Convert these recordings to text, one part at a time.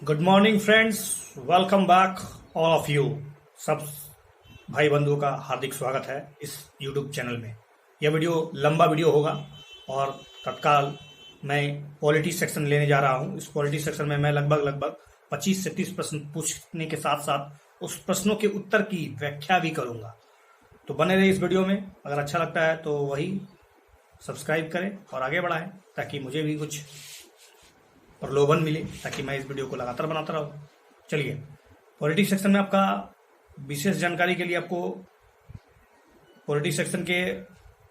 Good morning friends, welcome back all of you. सब भाई बंधुओं का हार्दिक स्वागत है इस यूट्यूब चैनल में। यह वीडियो लंबा वीडियो होगा और तत्काल मैं पॉलिटी सेक्शन लेने जा रहा हूं। इस पॉलिटी सेक्शन में मैं लगभग 25 से 30 प्रश्न पूछने के साथ साथ उस प्रश्नों के उत्तर की व्याख्या भी करूंगा। तो बने रहे इस वीडियो में। अगर अच्छा लगता है तो वही सब्सक्राइब करें और आगे बढ़ाएं ताकि मुझे भी कुछ प्रलोभन मिले, ताकि मैं इस वीडियो को लगातार बनाता रहूं। चलिए, पॉलिटिक्स सेक्शन में आपका विशेष जानकारी के लिए आपको पॉलिटिक्स सेक्शन के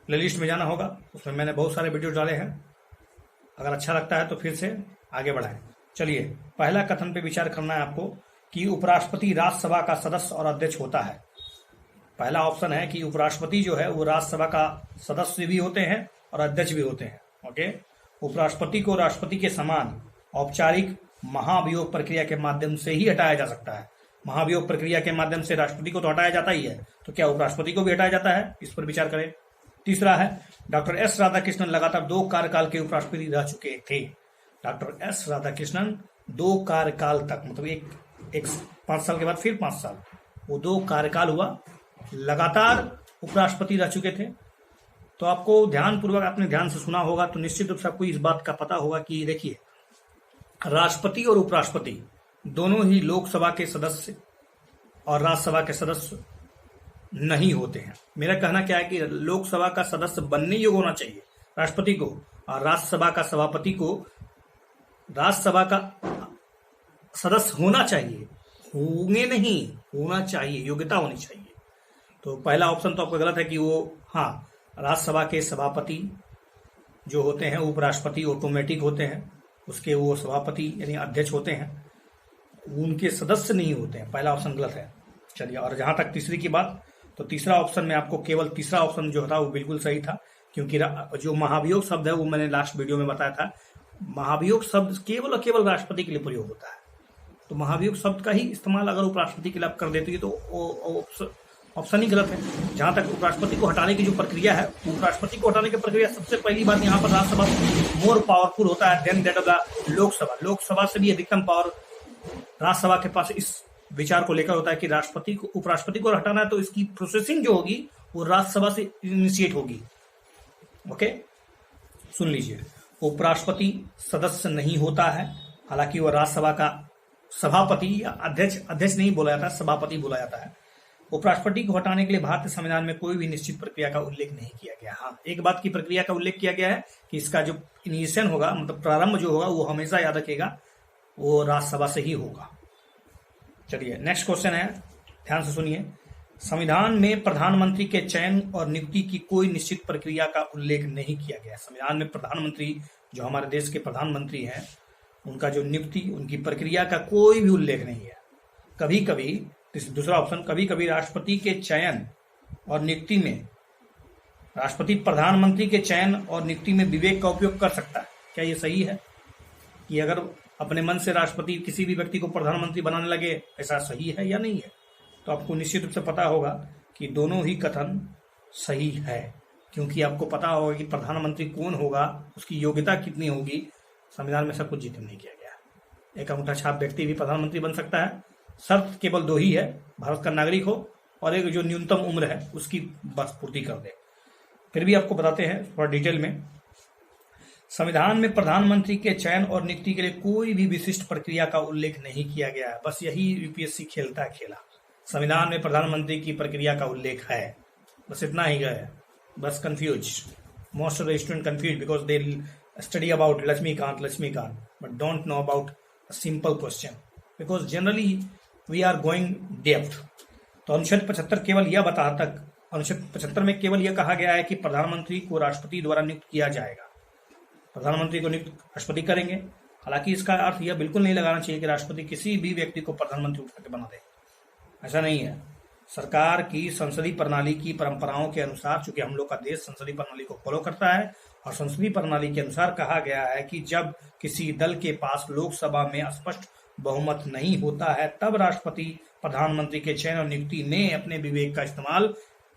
प्लेलिस्ट में जाना होगा। उसमें मैंने बहुत सारे वीडियो डाले हैं। अगर अच्छा लगता है तो फिर से आगे बढ़ाएं। चलिए, पहला कथन पे विचार करना है आपको कि उपराष्ट्रपति राज्यसभा का सदस्य और अध्यक्ष होता है। पहला ऑप्शन है कि उपराष्ट्रपति जो है वो राज्यसभा का सदस्य भी होते हैं और अध्यक्ष भी होते हैं। ओके, उपराष्ट्रपति को राष्ट्रपति के समान औपचारिक महाभियोग प्रक्रिया के माध्यम से ही हटाया जा सकता है। महाभियोग प्रक्रिया के माध्यम से राष्ट्रपति को तो हटाया जाता ही है, तो क्या उपराष्ट्रपति को भी हटाया जाता है? इस पर विचार करें। तीसरा है, डॉक्टर एस राधाकृष्णन लगातार 2 कार्यकाल के उपराष्ट्रपति रह चुके थे। डॉक्टर एस राधाकृष्णन 2 कार्यकाल तक, मतलब एक 5 साल के बाद फिर 5 साल, वो 2 कार्यकाल हुआ, लगातार उपराष्ट्रपति रह चुके थे। तो आपको ध्यानपूर्वक, आपने ध्यान से सुना होगा तो निश्चित रूप से आपको इस बात का पता होगा कि देखिए, राष्ट्रपति और उपराष्ट्रपति दोनों ही लोकसभा के सदस्य और राज्यसभा के सदस्य नहीं होते हैं। मेरा कहना क्या है कि लोकसभा का सदस्य बनने योग्य होना चाहिए राष्ट्रपति को, और राज्यसभा का सभापति को राज्यसभा का सदस्य होना चाहिए। होंगे नहीं, होना चाहिए, योग्यता होनी चाहिए। तो पहला ऑप्शन तो आपका गलत है कि वो, हाँ, राज्यसभा के सभापति जो होते हैं, उपराष्ट्रपति ऑटोमेटिक होते हैं, उसके वो सभापति यानी अध्यक्ष होते हैं, उनके सदस्य नहीं होते हैं। पहला ऑप्शन गलत है। चलिए, और जहां तक तीसरी की बात, तो तीसरा ऑप्शन में आपको केवल तीसरा ऑप्शन जो था वो बिल्कुल सही था, क्योंकि जो महाभियोग शब्द है वो मैंने लास्ट वीडियो में बताया था। महाभियोग शब्द केवल और केवल राष्ट्रपति के लिए प्रयोग होता है। तो महाभियोग शब्द का ही इस्तेमाल अगर उपराष्ट्रपति के लिए आप कर देते हैं तो ऑप्शन ही गलत है। जहां तक उपराष्ट्रपति को हटाने की जो प्रक्रिया है, उपराष्ट्रपति को हटाने की प्रक्रिया सबसे पहली बात यहाँ पर राज्यसभा मोर पावरफुल होता है than that of the Lok Sabha. Lok Sabha से भी अधिकतम पावर राज्यसभा के पास इस विचार को लेकर होता है कि राष्ट्रपति को, उपराष्ट्रपति को हटाना है तो इसकी प्रोसेसिंग जो होगी वो राज्यसभा से इनिशिएट होगी। ओके, सुन लीजिए, उपराष्ट्रपति सदस्य नहीं होता है, हालांकि वह राज्यसभा का सभापति या अध्यक्ष नहीं बोला जाता, सभापति बोला जाता है। उपराष्ट्रपति को हटाने के लिए भारतीय संविधान में कोई भी निश्चित प्रक्रिया का उल्लेख नहीं किया गया। हाँ, एक बात की प्रक्रिया का उल्लेख किया गया है कि इसका जो इनिशिएशन होगा, मतलब प्रारंभ जो होगा, वो हमेशा याद रखिएगा, वो राज्यसभा से ही होगा। चलिए, नेक्स्ट क्वेश्चन है, ध्यान से सुनिए। संविधान में प्रधानमंत्री के चयन और नियुक्ति की कोई निश्चित प्रक्रिया का उल्लेख नहीं किया गया। संविधान में प्रधानमंत्री, जो हमारे देश के प्रधानमंत्री हैं, उनका जो नियुक्ति, उनकी प्रक्रिया का कोई भी उल्लेख नहीं है। कभी कभी, दूसरा ऑप्शन, कभी कभी राष्ट्रपति के चयन और नियुक्ति में, राष्ट्रपति प्रधानमंत्री के चयन और नियुक्ति में विवेक का उपयोग कर सकता है। क्या ये सही है कि अगर अपने मन से राष्ट्रपति किसी भी व्यक्ति को प्रधानमंत्री बनाने लगे, ऐसा सही है या नहीं है? तो आपको निश्चित रूप से पता होगा कि दोनों ही कथन सही है, क्योंकि आपको पता होगा कि प्रधानमंत्री कौन होगा, उसकी योग्यता कितनी होगी। संविधान में सब कुछ जिक्र नहीं किया गया। एक अंगूठा छाप व्यक्ति भी प्रधानमंत्री बन सकता है। शर्त केवल 2 ही है, भारत का नागरिक हो और एक जो न्यूनतम उम्र है उसकी बस पूर्ति कर दे। फिर भी आपको बताते हैं थोड़ा डिटेल में। संविधान में प्रधानमंत्री के चयन और नियुक्ति के लिए कोई भी विशिष्ट प्रक्रिया का उल्लेख नहीं किया गया है। बस यही यूपीएससी खेलता है खेला। संविधान में प्रधानमंत्री की प्रक्रिया का उल्लेख है, बस इतना ही है। बस confuse, most of the student confuse because they study about Laxmikanth but don't know about a simple question, because generally we are going depth. तो अनुच्छेद 75 केवल यह बताता, अनुच्छेद 75 में केवल यह कहा गया है कि प्रधानमंत्री को राष्ट्रपति द्वारा नियुक्त किया जाएगा। प्रधानमंत्री को नियुक्त राष्ट्रपति करेंगे। हालांकि इसका अर्थ यह बिल्कुल नहीं लगाना चाहिए कि राष्ट्रपति किसी भी व्यक्ति को प्रधानमंत्री उठ करके बना दे, ऐसा नहीं है। सरकार की संसदीय प्रणाली की परंपराओं के अनुसार, चूंकि हम लोग का देश संसदीय प्रणाली को फॉलो करता है, और संसदीय प्रणाली के अनुसार कहा गया है कि जब किसी दल के पास लोकसभा में स्पष्ट बहुमत नहीं होता है, तब राष्ट्रपति प्रधानमंत्री के चयन और नियुक्ति में अपने विवेक का इस्तेमाल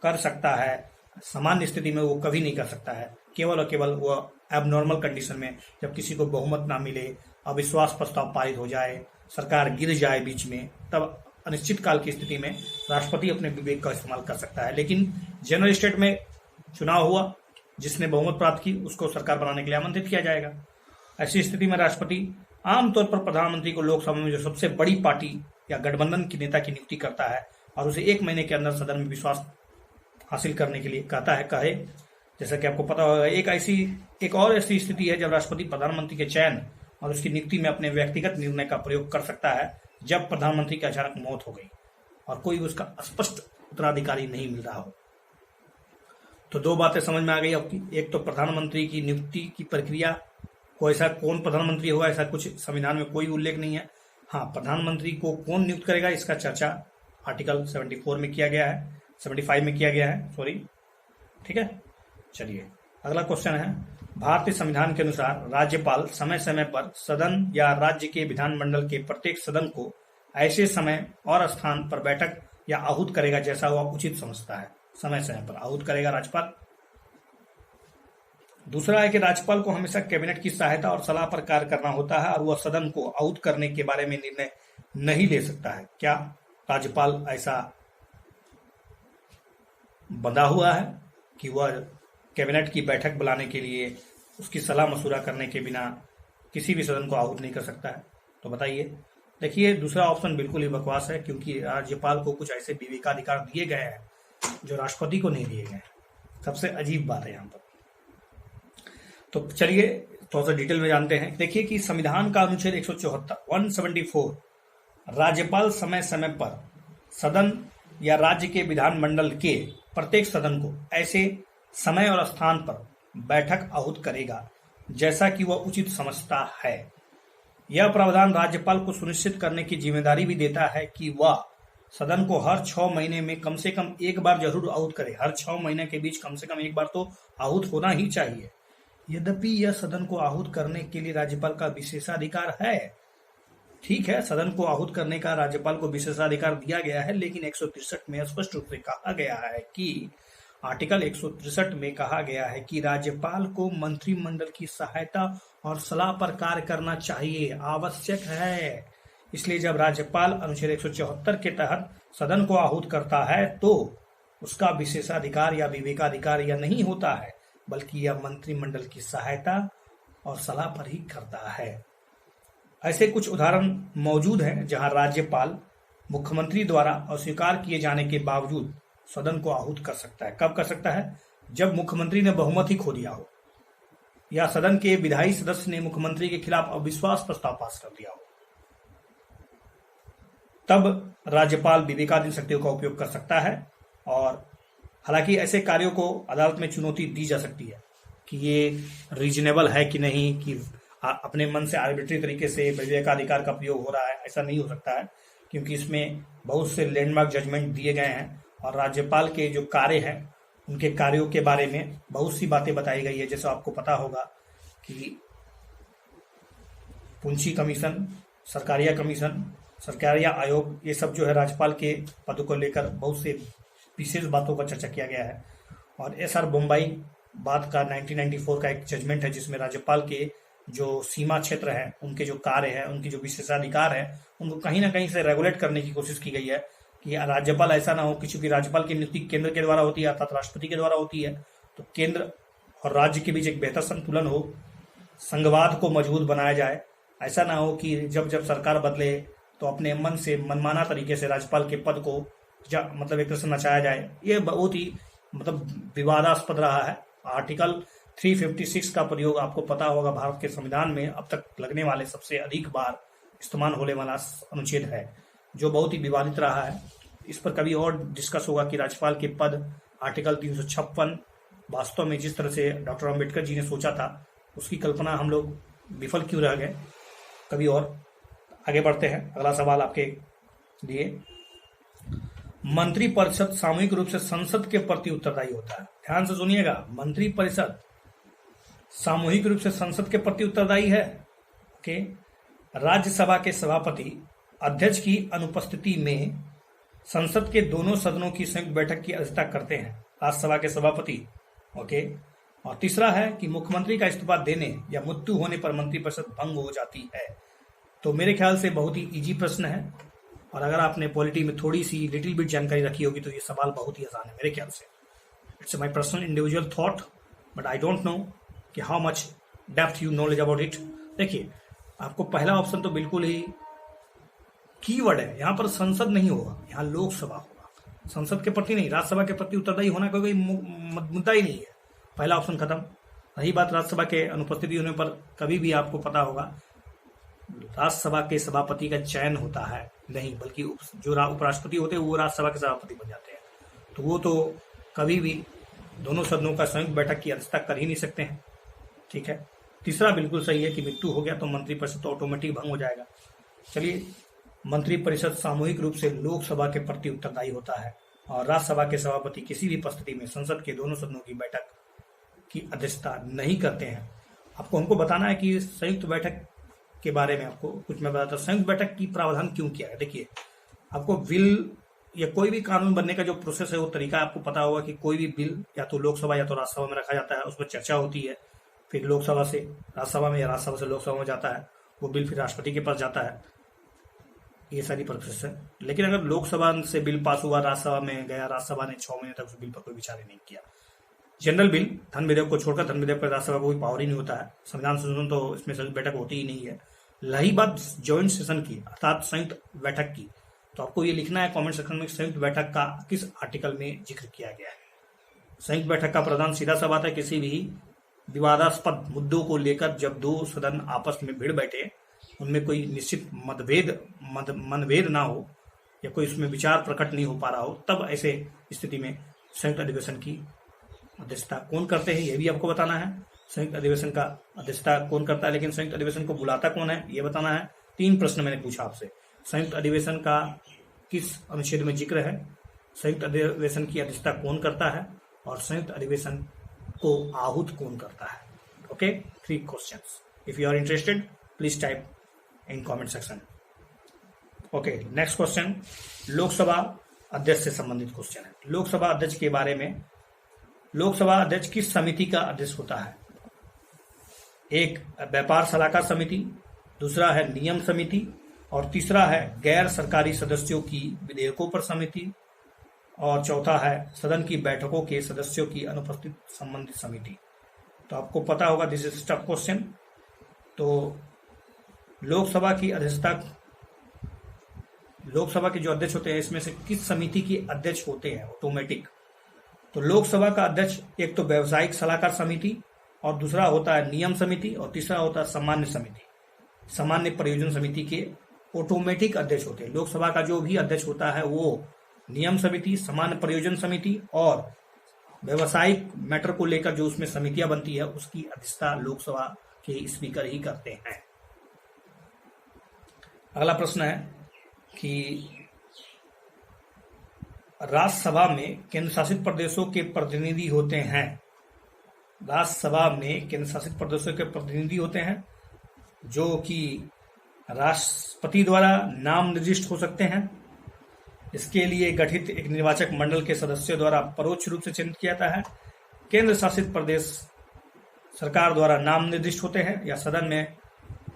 कर सकता है। सामान्य स्थिति में वो कभी नहीं कर सकता है। केवल और केवल वो एबनॉर्मल कंडीशन में, जब किसी को बहुमत ना मिले, अविश्वास प्रस्ताव पारित हो जाए, सरकार गिर जाए बीच में, तब अनिश्चित काल की स्थिति में राष्ट्रपति अपने विवेक का इस्तेमाल कर सकता है। लेकिन जनरल स्टेट में चुनाव हुआ, जिसने बहुमत प्राप्त की उसको सरकार बनाने के लिए आमंत्रित किया जाएगा। ऐसी स्थिति में राष्ट्रपति आमतौर पर प्रधानमंत्री को लोकसभा में जो सबसे बड़ी पार्टी या गठबंधन की नेता की नियुक्ति करता है और उसे 1 महीने के अंदर सदन में विश्वास हासिल करने के लिए कहता है कहे। जैसा कि आपको पता होगा, एक और ऐसी स्थिति है जब राष्ट्रपति प्रधानमंत्री के चयन और उसकी नियुक्ति में अपने व्यक्तिगत निर्णय का प्रयोग कर सकता है, जब प्रधानमंत्री की अचानक मौत हो गई और कोई उसका स्पष्ट उत्तराधिकारी नहीं मिल रहा हो। तो 2 बातें समझ में आ गई आपकी। एक तो प्रधानमंत्री की नियुक्ति की प्रक्रिया को, ऐसा कौन प्रधानमंत्री होगा ऐसा कुछ संविधान में कोई उल्लेख नहीं है। हाँ, प्रधानमंत्री को कौन नियुक्त करेगा इसका चर्चा आर्टिकल 74 में किया गया है, 75 में किया गया है, सॉरी। ठीक है, चलिए अगला क्वेश्चन है, भारतीय संविधान के अनुसार राज्यपाल समय समय पर सदन या राज्य के विधानमंडल के प्रत्येक सदन को ऐसे समय और स्थान पर बैठक या आहूत करेगा जैसा वह उचित समझता है। समय समय पर आहूत करेगा राज्यपाल। दूसरा है कि राज्यपाल को हमेशा कैबिनेट की सहायता और सलाह पर कार्य करना होता है और वह सदन को आहूत करने के बारे में निर्णय नहीं ले सकता है। क्या राज्यपाल ऐसा बंधा हुआ है कि वह कैबिनेट की बैठक बुलाने के लिए उसकी सलाह मशुरा करने के बिना किसी भी सदन को आहूत नहीं कर सकता है? तो बताइए। देखिए, दूसरा ऑप्शन बिल्कुल ही बकवास है, क्योंकि राज्यपाल को कुछ ऐसे विवेकाधिकार दिए गए हैं जो राष्ट्रपति को नहीं दिए गए। सबसे अजीब बात है यहाँ पर। तो चलिए थोड़ा सा डिटेल में जानते हैं। देखिए कि संविधान का अनुच्छेद 174 राज्यपाल समय समय पर सदन या राज्य के विधानमंडल के प्रत्येक सदन को ऐसे समय और स्थान पर बैठक आहूत करेगा जैसा कि वह उचित समझता है। यह प्रावधान राज्यपाल को सुनिश्चित करने की जिम्मेदारी भी देता है कि वह सदन को हर 6 महीने में कम से कम एक बार जरूर आहूत करे। हर 6 महीने के बीच कम से कम एक बार तो आहूत होना ही चाहिए। यद्यपि यह सदन को आहूत करने के लिए राज्यपाल का विशेषाधिकार है। ठीक है, सदन को आहूत करने का राज्यपाल को विशेषाधिकार दिया गया है, लेकिन 163 में स्पष्ट रूप से कहा गया है कि आर्टिकल 163 में कहा गया है कि राज्यपाल को मंत्रिमंडल की सहायता और सलाह पर कार्य करना चाहिए, आवश्यक है। इसलिए जब राज्यपाल अनुच्छेद 174 के तहत सदन को आहूत करता है तो उसका विशेषाधिकार या विवेकाधिकार यह नहीं होता है, बल्कि यह मंत्रिमंडल की सहायता और सलाह पर ही करता है। ऐसे कुछ उदाहरण मौजूद हैं जहां राज्यपाल मुख्यमंत्री द्वारा अस्वीकार किए जाने के बावजूद सदन को आहूत कर सकता है। कब कर सकता है? जब मुख्यमंत्री ने बहुमत ही खो दिया हो या सदन के विधायी सदस्य ने मुख्यमंत्री के खिलाफ अविश्वास प्रस्ताव पास कर दिया हो, तब राज्यपाल विवेकाधीन शक्तियों का उपयोग कर सकता है। और हालांकि ऐसे कार्यों को अदालत में चुनौती दी जा सकती है कि ये रीजनेबल है कि नहीं, कि अपने मन से आर्बिट्री तरीके से विवेकाधिकार का प्रयोग हो रहा है। ऐसा नहीं हो सकता है, क्योंकि इसमें बहुत से लैंडमार्क जजमेंट दिए गए हैं और राज्यपाल के जो कार्य हैं उनके कार्यों के बारे में बहुत सी बातें बताई गई है। जैसे आपको पता होगा कि पुंछी कमीशन, सरकारिया कमीशन, सरकारिया आयोग, ये सब जो है राज्यपाल के पद को लेकर बहुत से विशेष बातों पर चर्चा किया गया है। और SR बोम्बई बात का 1994 का एक जजमेंट है जिसमें राज्यपाल के जो सीमा क्षेत्र है, उनके जो कार्य है, उनकी जो विशेषाधिकार है, उनको कहीं ना कहीं से रेगुलेट करने की कोशिश की गई है कि राज्यपाल ऐसा ना हो कि चूंकि राज्यपाल की नियुक्ति केंद्र के द्वारा होती है अर्थात राष्ट्रपति के द्वारा होती है, तो केंद्र और राज्य के बीच एक बेहतर संतुलन हो, संघवाद को मजबूत बनाया जाए। ऐसा ना हो कि जब जब सरकार बदले तो अपने मन से मनमाना तरीके से राज्यपाल के पद को मतलब एक तरह से नचाया जाए। ये बहुत ही विवादास्पद रहा है। आर्टिकल 356 का प्रयोग आपको पता होगा भारत के संविधान में अब तक लगने वाले सबसे अधिक बार इस्तेमाल होने वाला अनुच्छेद है, जो बहुत ही विवादित रहा है। इस पर कभी और डिस्कस होगा कि राज्यपाल के पद आर्टिकल 356 वास्तव में जिस तरह से डॉक्टर अम्बेडकर जी ने सोचा था उसकी कल्पना हम लोग विफल क्यों रह गए, कभी और। आगे बढ़ते हैं, अगला सवाल आपके लिए। मंत्रिपरिषद सामूहिक रूप से संसद के प्रति उत्तरदायी होता है। ध्यान से सुनिएगा, मंत्रिपरिषद सामूहिक रूप से संसद के प्रति उत्तरदायी है। ओके, राज्यसभा के सभापति अध्यक्ष की अनुपस्थिति में संसद के दोनों सदनों की संयुक्त बैठक की अध्यक्षता करते हैं। राज्यसभा के सभापति, ओके, और तीसरा है कि मुख्यमंत्री का इस्तीफा देने या मृत्यु होने पर मंत्रिपरिषद भंग हो जाती है। तो मेरे ख्याल से बहुत ही इजी प्रश्न है, और अगर आपने पॉलिटी में थोड़ी सी लिटिल बिट जानकारी रखी होगी तो ये सवाल बहुत ही आसान है मेरे ख्याल से। It's my personal individual thought, but I don't know कि how much depth you knowledge about it. देखिए, आपको पहला ऑप्शन तो बिल्कुल ही कीवर्ड है, यहाँ पर संसद नहीं होगा, यहाँ लोकसभा होगा। संसद के प्रति नहीं, राज्यसभा के प्रति उत्तरदायी होना कोई मुद्दा ही नहीं है। पहला ऑप्शन खत्म। रही बात राज्यसभा के अनुपस्थिति होने पर, कभी भी आपको पता होगा राज्यसभा के सभापति का चयन होता है नहीं, बल्कि जो उपराष्ट्रपति होते हैं वो राज्यसभा के सभापति बन जाते हैं। तो वो तो कभी भी दोनों सदनों का संयुक्त बैठक की अध्यक्षता कर ही नहीं सकते हैं। ठीक है। तीसरा बिल्कुल सही है कि मृत्यु हो गया तो मंत्रिपरिषद तो ऑटोमेटिक भंग हो जाएगा। चलिए, मंत्रिपरिषद सामूहिक रूप से लोकसभा के प्रति उत्तरदायी होता है, और राज्यसभा के सभापति किसी भी परिस्थिति में संसद के दोनों सदनों की बैठक की अध्यक्षता नहीं करते हैं। आपको हमको बताना है कि संयुक्त बैठक के बारे में आपको कुछ मैं बताता हूँ। संयुक्त बैठक की प्रावधान क्यों किया है? देखिए, आपको बिल या कोई भी कानून बनने का जो प्रोसेस है वो तरीका आपको पता होगा कि कोई भी बिल या तो लोकसभा या तो राज्यसभा में रखा जाता है, उस पर चर्चा होती है, फिर लोकसभा से राज्यसभा में या राज्यसभा से लोकसभा में जाता है, वो बिल फिर राष्ट्रपति के पास जाता है। ये सारी प्रोसेस है। लेकिन अगर लोकसभा से बिल पास हुआ, राज्यसभा में गया, राज्यसभा ने 6 महीने तक उस बिल पर कोई विचार ही नहीं किया। जनरल बिल, धन विधेयक को छोड़कर, धन विधेयक पर राज्यसभा को कोई पावर ही नहीं होता है। संविधान संशोधन तो इसमें संयुक्त बैठक होती ही नहीं है। रही बात ज्वाइंट सेशन की, अर्थात संयुक्त बैठक की, तो आपको ये लिखना है कमेंट सेक्शन में संयुक्त बैठक का किस आर्टिकल में जिक्र किया गया है। संयुक्त बैठक का प्रावधान सीधा सा बात है, किसी भी विवादास्पद मुद्दों को लेकर जब दो सदन आपस में भिड़ बैठे, उनमें कोई निश्चित मनभेद ना हो या कोई उसमें विचार प्रकट नहीं हो पा रहा हो, तब ऐसे स्थिति में संयुक्त अधिवेशन की अध्यक्षता कौन करते हैं ये भी आपको बताना है। संयुक्त अधिवेशन का अध्यक्षता कौन करता है, लेकिन संयुक्त अधिवेशन को बुलाता कौन है ये बताना है। 3 प्रश्न मैंने पूछा आपसे। संयुक्त अधिवेशन का किस अनुच्छेद में जिक्र है, संयुक्त अधिवेशन की अध्यक्षता कौन करता है, और संयुक्त अधिवेशन को आहूत कौन करता है। Okay, 3 questions. If you are interested please type in comment section. Okay, next question Lok Sabha अध्यक्ष से संबंधित क्वेश्चन है। लोकसभा अध्यक्ष के बारे में, लोकसभा अध्यक्ष किस समिति का अध्यक्ष होता है? एक व्यापार सलाहकार समिति, दूसरा है नियम समिति, और तीसरा है गैर सरकारी सदस्यों की विधेयकों पर समिति, और चौथा है सदन की बैठकों के सदस्यों की अनुपस्थित संबंधित समिति। तो आपको पता होगा, दिस इज टफ क्वेश्चन। तो लोकसभा की अध्यक्षता, लोकसभा के जो अध्यक्ष होते हैं इसमें से किस समिति के अध्यक्ष होते हैं ऑटोमेटिक? तो लोकसभा का अध्यक्ष एक तो व्यावसायिक सलाहकार समिति, और दूसरा होता है नियम समिति, और तीसरा होता है सामान्य समिति, सामान्य प्रयोजन समिति के ऑटोमेटिक अध्यक्ष होते हैं। लोकसभा का जो भी अध्यक्ष होता है वो नियम समिति, सामान्य प्रयोजन समिति और व्यावसायिक मैटर को लेकर जो उसमें समितियां बनती है उसकी अध्यक्षता लोकसभा के स्पीकर ही करते हैं। अगला प्रश्न है कि राज्यसभा में केंद्र शासित प्रदेशों के प्रतिनिधि होते हैं। राज्यसभा में केंद्र शासित प्रदेशों के प्रतिनिधि होते हैं जो कि राष्ट्रपति द्वारा नाम निर्दिष्ट हो सकते हैं। इसके लिए गठित एक निर्वाचक मंडल के सदस्यों द्वारा परोक्ष रूप से चयनित किया जाता है। केंद्र शासित प्रदेश सरकार द्वारा नाम निर्दिष्ट होते हैं या सदन में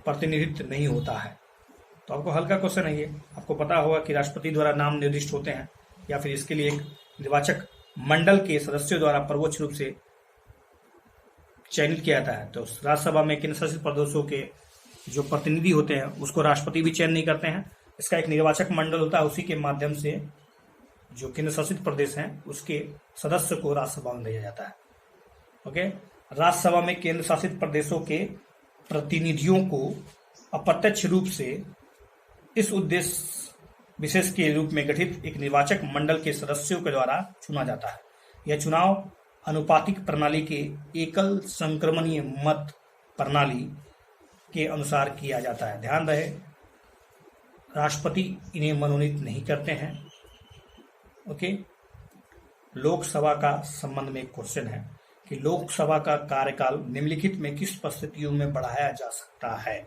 प्रतिनिधित्व नहीं होता है। तो आपको हल्का क्वेश्चन है ये। आपको पता होगा कि राष्ट्रपति द्वारा नाम निर्दिष्ट होते हैं या फिर इसके लिए एक निर्वाचक मंडल के सदस्यों द्वारा परोक्ष रूप से चयनित किया जाता है। तो राज्यसभा में केंद्र शासित प्रदेशों के जो प्रतिनिधि होते हैं उसको राष्ट्रपति भी चयन नहीं करते हैं। इसका एक निर्वाचक मंडल होता है, उसी के माध्यम से जो केंद्र शासित प्रदेश हैं उसके सदस्य को राज्यसभा में भेजा जाता है। ओके, राज्यसभा में केंद्र शासित प्रदेशों के प्रतिनिधियों को अप्रत्यक्ष रूप से इस उद्देश्य विशेष के रूप में गठित एक निर्वाचक मंडल के सदस्यों के द्वारा चुना जाता है। यह चुनाव अनुपातिक प्रणाली के एकल संक्रमणीय मत प्रणाली के अनुसार किया जाता है। ध्यान रहे, राष्ट्रपति इन्हें मनोनीत नहीं करते हैं। ओके, लोकसभा का संबंध में एक क्वेश्चन है कि लोकसभा का कार्यकाल निम्नलिखित में किस परिस्थितियों में बढ़ाया जा सकता है।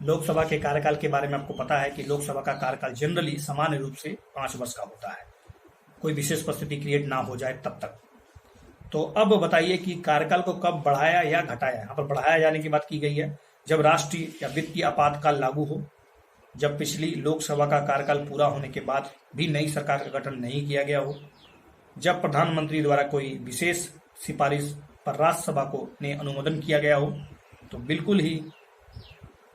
लोकसभा के कार्यकाल के बारे में आपको पता है कि लोकसभा का कार्यकाल जनरली सामान्य रूप से 5 वर्ष का होता है, कोई विशेष परिस्थिति क्रिएट ना हो जाए तब तक। तो अब बताइए कि कार्यकाल को कब बढ़ाया या घटाया। यहाँ पर बढ़ाया जाने की बात की गई है जब राष्ट्रीय या वित्तीय आपातकाल लागू हो, जब पिछली लोकसभा का कार्यकाल पूरा होने के बाद भी नई सरकार का गठन नहीं किया गया हो, जब प्रधानमंत्री द्वारा कोई विशेष सिफारिश पर राज्यसभा को ने अनुमोदन किया गया हो। तो बिल्कुल ही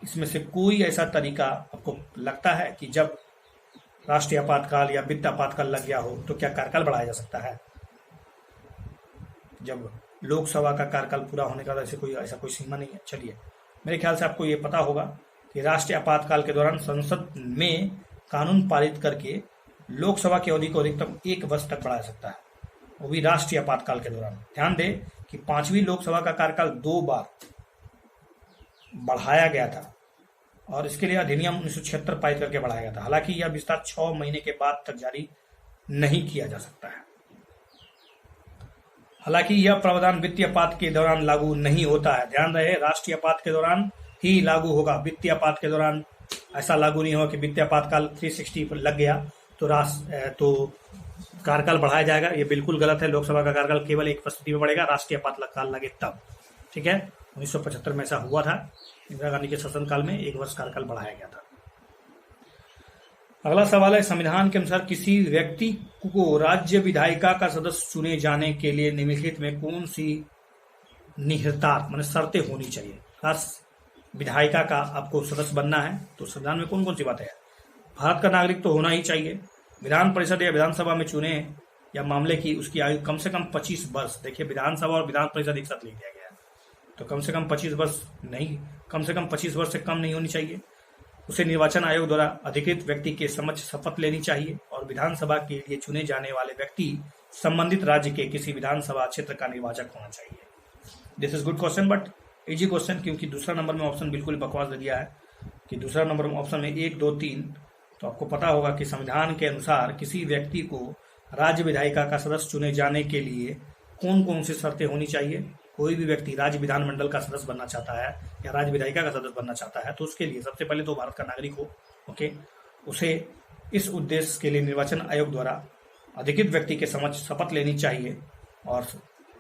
इसमें से कोई ऐसा तरीका आपको लगता है कि जब राष्ट्रीय आपातकाल या वित्त आपातकाल लग गया हो तो क्या कार्यकाल बढ़ाया जा सकता है? जब लोकसभा का कार्यकाल पूरा होने का ऐसा कोई सीमा नहीं है। चलिए, मेरे ख्याल से आपको ये पता होगा कि राष्ट्रीय आपातकाल के दौरान संसद में कानून पारित करके लोकसभा की अवधि को अधिकतम 1 वर्ष तक बढ़ाया सकता है, वो भी राष्ट्रीय आपातकाल के दौरान। ध्यान दें कि 5वीं लोकसभा का कार्यकाल 2 बार बढ़ाया गया था और इसके लिए अधिनियम 1976 पारित करके बढ़ाया गया था। हालांकि यह विस्तार 6 महीने के बाद तक जारी नहीं किया जा सकता है। हालांकि यह प्रावधान वित्तीय आपात के दौरान लागू नहीं होता है। ध्यान रहे, राष्ट्रीय आपात के दौरान ही लागू होगा, वित्तीय आपात के दौरान ऐसा लागू नहीं होगा कि वित्तीय आपातकाल 360 पर लग गया तो कार्यकाल बढ़ाया जाएगा। ये बिल्कुल गलत है। लोकसभा का कार्यकाल केवल एक परिस्थिति में बढ़ेगा, राष्ट्रीय आपातकाल लगे तब। ठीक है, 1975 में ऐसा हुआ था, इंदिरा गांधी के शासनकाल में 1 वर्ष कार्यकाल बढ़ाया गया था। अगला सवाल है, संविधान के अनुसार किसी व्यक्ति को राज्य विधायिका का सदस्य चुने जाने के लिए निम्नलिखित में कौन सी निहितार्थ माने शर्तें होनी चाहिए? विधायिका का आपको सदस्य बनना है तो संविधान में कौन कौन सी बातें हैं? भारत का नागरिक तो होना ही चाहिए, विधान परिषद या विधानसभा में चुने या मामले की उसकी आयु कम से कम 25 वर्ष। देखिए, विधानसभा और विधान परिषद एक साथ लिख दिया गया है, तो कम से कम 25 वर्ष नहीं, कम से कम 25 वर्ष से कम नहीं होनी चाहिए। उसे निर्वाचन आयोग द्वारा अधिकृत व्यक्ति के समक्ष शपथ लेनी चाहिए और विधानसभा के लिए चुने जाने वाले व्यक्ति संबंधित राज्य के किसी विधानसभा क्षेत्र का निर्वाचक होना चाहिए। This is good question but easy question, क्योंकि दूसरा नंबर में ऑप्शन बिल्कुल बकवास दे दिया है कि दूसरा नंबर में ऑप्शन में 1, 2, 3। तो आपको पता होगा कि संविधान के अनुसार किसी व्यक्ति को राज्य विधायिका का सदस्य चुने जाने के लिए कौन कौन सी शर्तें होनी चाहिए। कोई भी व्यक्ति राज्य विधानमंडल का सदस्य बनना चाहता है या राज्य विधायिका का सदस्य बनना चाहता है तो उसके लिए सबसे पहले तो भारत का नागरिक हो। ओके, उसे इस उद्देश्य के लिए निर्वाचन आयोग द्वारा अधिकृत व्यक्ति के समक्ष शपथ लेनी चाहिए और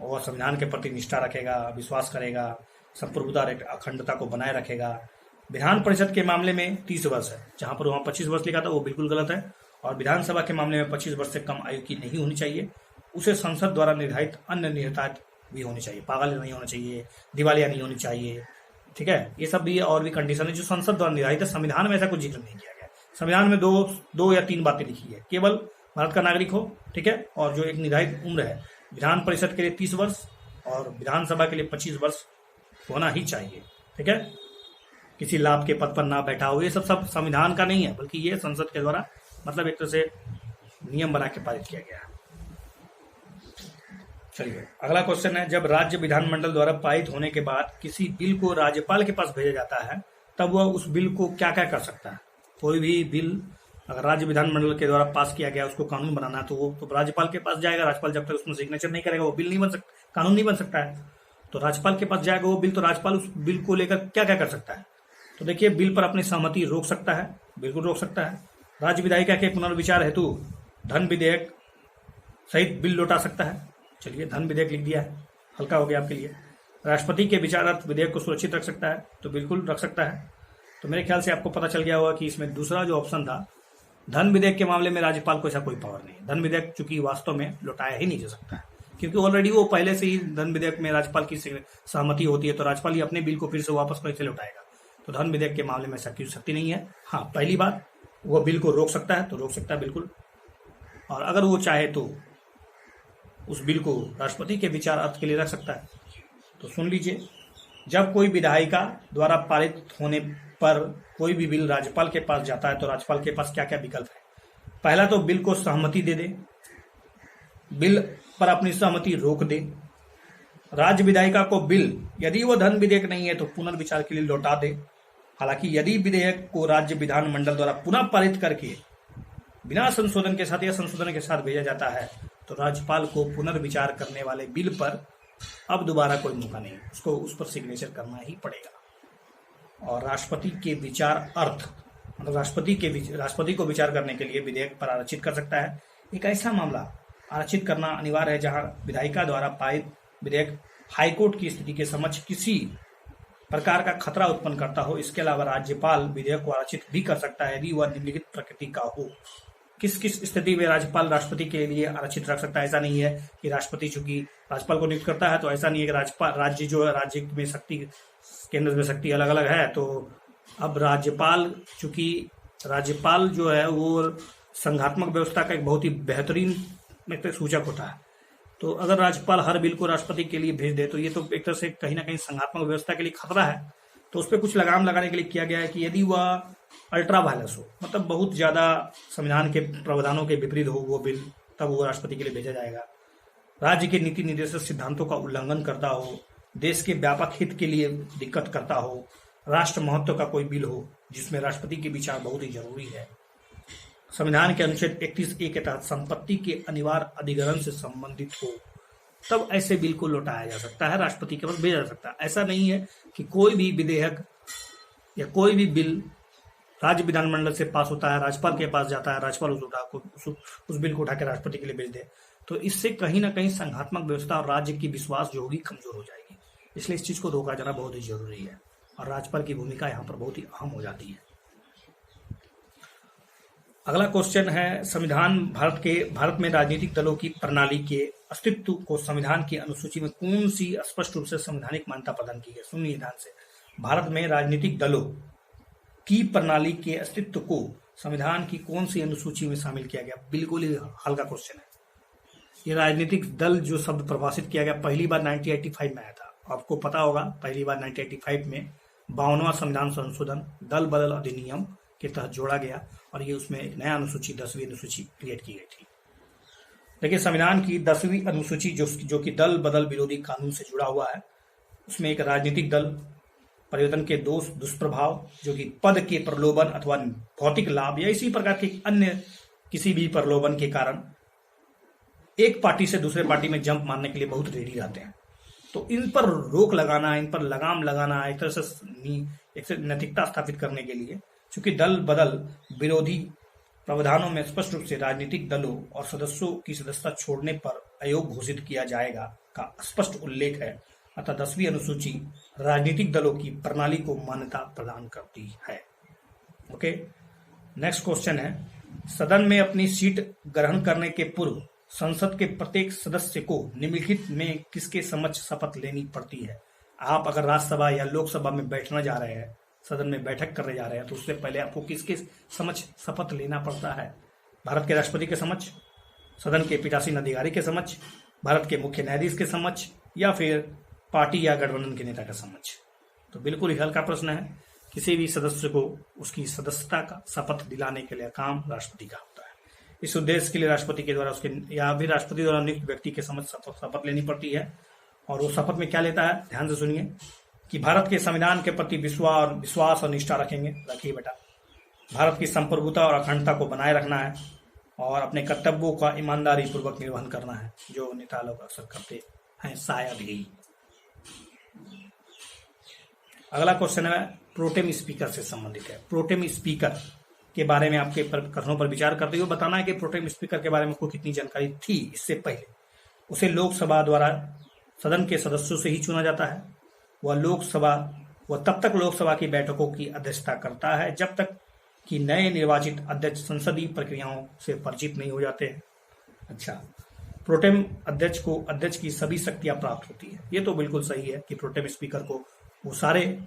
वह संविधान के प्रति निष्ठा रखेगा, विश्वास करेगा, संप्रभुता अखंडता को बनाए रखेगा। विधान परिषद के मामले में 30 वर्ष है, जहां पर वहां 25 वर्ष लिखा था वो बिल्कुल गलत है। और विधानसभा के मामले में 25 वर्ष से कम आयु की नहीं होनी चाहिए। उसे संसद द्वारा निर्धारित अन्य निहितार्थ भी होनी चाहिए, पागल नहीं होना चाहिए, दिवालिया नहीं होनी चाहिए। ठीक है, ये सब भी और भी कंडीशन है जो संसद द्वारा निर्धारित है। संविधान में ऐसा कुछ जिक्र नहीं किया गया। संविधान में दो या 3 बातें लिखी है, केवल भारत का नागरिक हो, ठीक है, और जो एक निर्धारित उम्र है, विधान परिषद के लिए 30 वर्ष और विधानसभा के लिए 25 वर्ष होना ही चाहिए। ठीक है, किसी लाभ के पद पर ना बैठा हो, ये सब संविधान का नहीं है, बल्कि ये संसद के द्वारा मतलब एक तरह से नियम बना के पारित किया गया है। चलिए, अगला क्वेश्चन है, जब राज्य विधानमंडल द्वारा पारित होने के बाद किसी बिल को राज्यपाल के पास भेजा जाता है तब वह उस बिल को क्या क्या कर सकता है? कोई भी बिल अगर राज्य विधानमंडल के द्वारा पास किया गया, उसको कानून बनाना है तो वो तो राज्यपाल के पास जाएगा। राज्यपाल जब तक उसमें सिग्नेचर नहीं करेगा वो बिल नहीं बन सकता, कानून नहीं बन सकता है। तो राज्यपाल के पास जाएगा वो बिल, तो राज्यपाल उस बिल को लेकर क्या क्या कर सकता है? तो देखिए, बिल पर अपनी सहमति रोक सकता है, बिल्कुल रोक सकता है। राज्य विधायिका के पुनर्विचार हेतु धन विधेयक सहित बिल लौटा सकता है। चलिए, धन विधेयक लिख दिया है, हल्का हो गया आपके लिए। राष्ट्रपति के विचारार्थ विधेयक को सुरक्षित रख सकता है, तो बिल्कुल रख सकता है। तो मेरे ख्याल से आपको पता चल गया होगा कि इसमें दूसरा जो ऑप्शन था, धन विधेयक के मामले में राज्यपाल को ऐसा कोई पावर नहीं है। धन विधेयक चूंकि वास्तव में लौटाया ही नहीं जा सकता है, क्योंकि ऑलरेडी वो पहले से ही धन विधेयक में राज्यपाल की सहमति होती है, तो राज्यपाल ही अपने बिल को फिर से वापस कैसे लौटाएगा? तो धन विधेयक के मामले में ऐसा की शक्ति नहीं है। हाँ, पहली बात, वो बिल को रोक सकता है, तो रोक सकता है बिल्कुल। और अगर वो चाहे तो उस बिल को राष्ट्रपति के विचार अर्थ के लिए रख सकता है। तो सुन लीजिए, जब कोई विधायिका द्वारा पारित होने पर कोई भी बिल राज्यपाल के पास जाता है तो राज्यपाल के पास क्या क्या विकल्प है? पहला तो बिल को सहमति दे दे, बिल पर अपनी सहमति रोक दे, राज्य विधायिका को बिल यदि वो धन विधेयक नहीं है तो पुनर्विचार के लिए लौटा दे। हालांकि यदि विधेयक को राज्य विधानमंडल द्वारा पुनः पारित करके बिना संशोधन के साथ या संशोधन के साथ भेजा जाता है तो राज्यपाल को पुनर्विचार करने वाले बिल पर अब दोबारा कोई मौका नहीं, उसको उस पर सिग्नेचर करना ही पड़ेगा। और राष्ट्रपति के विचार अर्थ मतलब राष्ट्रपति को विचार करने के लिए विधेयक पर आरक्षित कर सकता है। एक ऐसा मामला आरक्षित करना अनिवार्य है जहां विधायिका द्वारा पारित विधेयक हाईकोर्ट की स्थिति के समक्ष किसी प्रकार का खतरा उत्पन्न करता हो। इसके अलावा राज्यपाल विधेयक को आरक्षित भी कर सकता है यदि वह निम्नलिखित प्रकृति का हो। किस किस स्थिति में राज्यपाल राष्ट्रपति के लिए आरक्षित रख सकता है? ऐसा नहीं है कि राष्ट्रपति चूंकि राज्यपाल को नियुक्त करता है तो ऐसा नहीं है कि राज्यपाल राज्य जो है राज्य में शक्ति केंद्र में शक्ति अलग अलग है, तो अब राज्यपाल चूंकि राज्यपाल जो है वो संघात्मक व्यवस्था का एक बहुत ही बेहतरीन सूचक होता है। तो अगर राज्यपाल हर बिल को राष्ट्रपति के लिए भेज दे तो ये तो एक तरह से कहीं ना कहीं संघात्मक व्यवस्था के लिए खतरा है। तो उस पर कुछ लगाम लगाने के लिए किया गया है कि यदि वह अल्ट्रा वायलेंस हो, मतलब बहुत ज्यादा संविधान के प्रावधानों के विपरीत हो वो बिल, तब वो राष्ट्रपति के लिए भेजा जाएगा। राज्य के नीति निर्देशक सिद्धांतों का उल्लंघन करता हो, देश के व्यापक हित के लिए दिक्कत करता हो, राष्ट्र महत्व का कोई बिल हो जिसमें राष्ट्रपति के विचार बहुत ही जरूरी है, संविधान के अनुच्छेद 31A के तहत संपत्ति के अनिवार्य अधिग्रहण से संबंधित हो, तब ऐसे बिल को लौटाया जा सकता है, राष्ट्रपति के पास भेजा जा सकता है। ऐसा नहीं है कि कोई भी विधेयक या कोई भी बिल राज्य विधानमंडल से पास होता है, राज्यपाल के पास जाता है, राज्यपाल उस बिल को उठा के राष्ट्रपति के लिए भेज दे, तो इससे कहीं ना कहीं संघात्मक व्यवस्था और राज्य की विश्वास जो होगी कमजोर हो जाएगी। इसलिए इस चीज को रोका जाना बहुत ही जरूरी है और राज्यपाल की भूमिका यहाँ पर बहुत ही अहम हो जाती है। अगला क्वेश्चन है, भारत में राजनीतिक दलों की प्रणाली के अस्तित्व को संविधान की अनुसूची में कौन सी स्पष्ट रूप से संवैधानिक मान्यता प्रदान की है? सुनिए ध्यान से, भारत में राजनीतिक दलों की प्रणाली के अस्तित्व को संविधान की कौन सी अनुसूची में शामिल किया गया? बिल्कुल ही हल्का क्वेश्चन है। ये राजनीतिक दल जो शब्द परिभाषित किया गया पहली बार 1985 में आया था। आपको पता होगा पहली बार 1985 में 52वां संविधान संशोधन दल बदल अधिनियम के तहत जोड़ा गया और ये उसमें एक नया अनुसूची 10वीं अनुसूची क्रिएट की गई थी। लेकिन संविधान की 10वीं अनुसूची जो कि दल बदल विरोधी कानून से जुड़ा हुआ है, उसमें एक राजनीतिक दल परिवर्तन के दोष दुष्प्रभाव जो कि पद के प्रलोभन अथवा भौतिक लाभ या इसी प्रकार के अन्य किसी भी प्रलोभन के कारण एक पार्टी से दूसरे पार्टी में जंप मारने के लिए बहुत रेडी रहते हैं। तो इन पर रोक लगाना, इन पर लगाम लगाना, एक तरह से नैतिकता स्थापित करने के लिए, चूंकि दल बदल विरोधी प्रावधानों में स्पष्ट रूप से राजनीतिक दलों और सदस्यों की सदस्यता छोड़ने पर अयोग्य घोषित किया जाएगा का स्पष्ट उल्लेख है, अतः 10वीं अनुसूची राजनीतिक दलों की प्रणाली को मान्यता प्रदान करती है। ओके, नेक्स्ट क्वेश्चन है, सदन में अपनी सीट ग्रहण करने के पूर्व संसद के प्रत्येक सदस्य को निम्नलिखित में किसके समक्ष शपथ लेनी पड़ती है? आप अगर राज्यसभा या लोकसभा में बैठने जा रहे हैं, सदन में बैठक करने जा रहे हैं, तो उससे पहले आपको किसके समक्ष शपथ लेना पड़ता है? भारत के राष्ट्रपति के समक्ष, सदन के पीठासीन अधिकारी के समक्ष, भारत के मुख्य न्यायाधीश के समक्ष, या फिर पार्टी या गठबंधन के नेता के समक्ष? तो बिल्कुल ही हल्का प्रश्न है। किसी भी सदस्य को उसकी सदस्यता का शपथ दिलाने के लिए काम राष्ट्रपति का होता है। इस उद्देश्य के लिए राष्ट्रपति के द्वारा उसके या भी राष्ट्रपति द्वारा नियुक्त व्यक्ति के समक्ष शपथ लेनी पड़ती है। और वो शपथ में क्या लेता है, ध्यान से सुनिए, कि भारत के संविधान के प्रति विश्वास और निष्ठा रखिए बेटा, भारत की संप्रभुता और अखंडता को बनाए रखना है और अपने कर्तव्यों का ईमानदारी पूर्वक निर्वहन करना है, जो नेता लोग अक्सर करते हैं शायद ही। अगला क्वेश्चन है प्रोटेम स्पीकर से संबंधित है। प्रोटेम स्पीकर के बारे में आपके कथनों पर विचार करते हुए बताना है कि प्रोटेम स्पीकर के बारे में आपको कितनी जानकारी थी इससे पहले। उसे लोकसभा द्वारा सदन के सदस्यों से ही चुना जाता है। वह तब तक लोकसभा की बैठकों की अध्यक्षता करता है जब तक कि नए निर्वाचित अध्यक्ष संसदीय प्रक्रियाओं से परिचित नहीं हो जाते हैं। अच्छा, प्रोटेम अध्यक्ष को अध्यक्ष की सभी शक्तियां प्राप्त होती है। ये तो बिल्कुल सही है कि प्रोटेम स्पीकर को वो सारे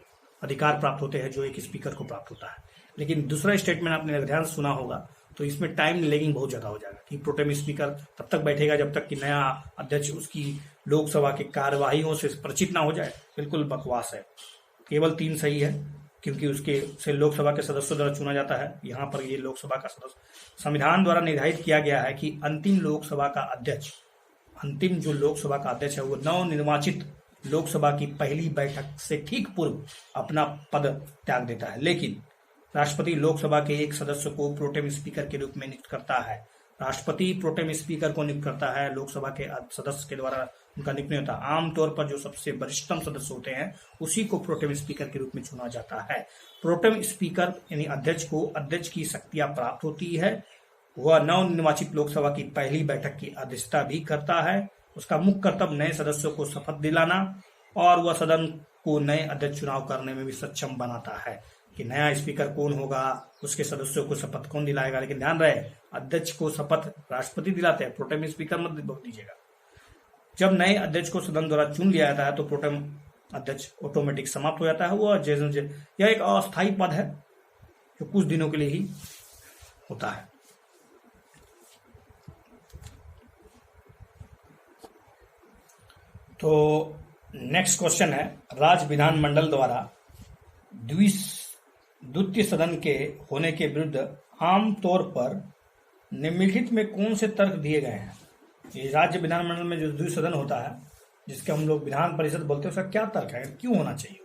अधिकार प्राप्त होते हैं जो एक स्पीकर को प्राप्त होता है। लेकिन दूसरा स्टेटमेंट आपने ध्यान से सुना होगा तो इसमें टाइम लेगिंग बहुत ज्यादा हो जाएगा कि प्रोटेम स्पीकर तब तक बैठेगा जब तक कि नया अध्यक्ष उसकी लोकसभा के कार्यवाहियों से परिचित ना हो जाए। बिल्कुल बकवास है। केवल 3 सही है क्योंकि उसके से लोकसभा के सदस्यों द्वारा चुना जाता है। यहाँ पर ये लोकसभा का सदस्य संविधान द्वारा निर्धारित किया गया है कि अंतिम जो लोकसभा का अध्यक्ष है वो नवनिर्वाचित लोकसभा की पहली बैठक से ठीक पूर्व अपना पद त्याग देता है। लेकिन राष्ट्रपति लोकसभा के एक सदस्य को प्रोटेम स्पीकर के रूप में नियुक्त करता है। राष्ट्रपति प्रोटेम स्पीकर को नियुक्त करता है, लोकसभा के सदस्य के द्वारा उनका नियुक्त नहीं होता। आमतौर पर जो सबसे वरिष्ठतम सदस्य होते हैं उसी को प्रोटेम स्पीकर के रूप में चुना जाता है। प्रोटेम स्पीकर यानी अध्यक्ष को अध्यक्ष की शक्तियां प्राप्त होती है वह नवनिर्वाचित लोकसभा की पहली बैठक की अध्यक्षता भी करता है। उसका मुख्य कर्तव्य नए सदस्यों को शपथ दिलाना और वह सदन को नए अध्यक्ष चुनाव करने में भी सक्षम बनाता है कि नया स्पीकर कौन होगा, उसके सदस्यों को शपथ कौन दिलाएगा। लेकिन ध्यान रहे, अध्यक्ष को शपथ राष्ट्रपति दिलाते हैं, प्रोटेम स्पीकर मत दीजिएगा। जब नए अध्यक्ष को सदन द्वारा चुन लिया जाता है तो प्रोटेम अध्यक्ष ऑटोमेटिक समाप्त हो जाता है। वह यह एक अस्थायी पद है जो कुछ दिनों के लिए ही होता है। तो नेक्स्ट क्वेश्चन है, राज्य विधानमंडल द्वारा द्वितीय सदन के होने के विरुद्ध आमतौर पर निम्नलिखित में कौन से तर्क दिए गए हैं। ये राज्य विधानमंडल में जो द्वितीय सदन होता है, जिसके हम लोग विधान परिषद बोलते हैं, उसका क्या तर्क है, क्यों होना चाहिए।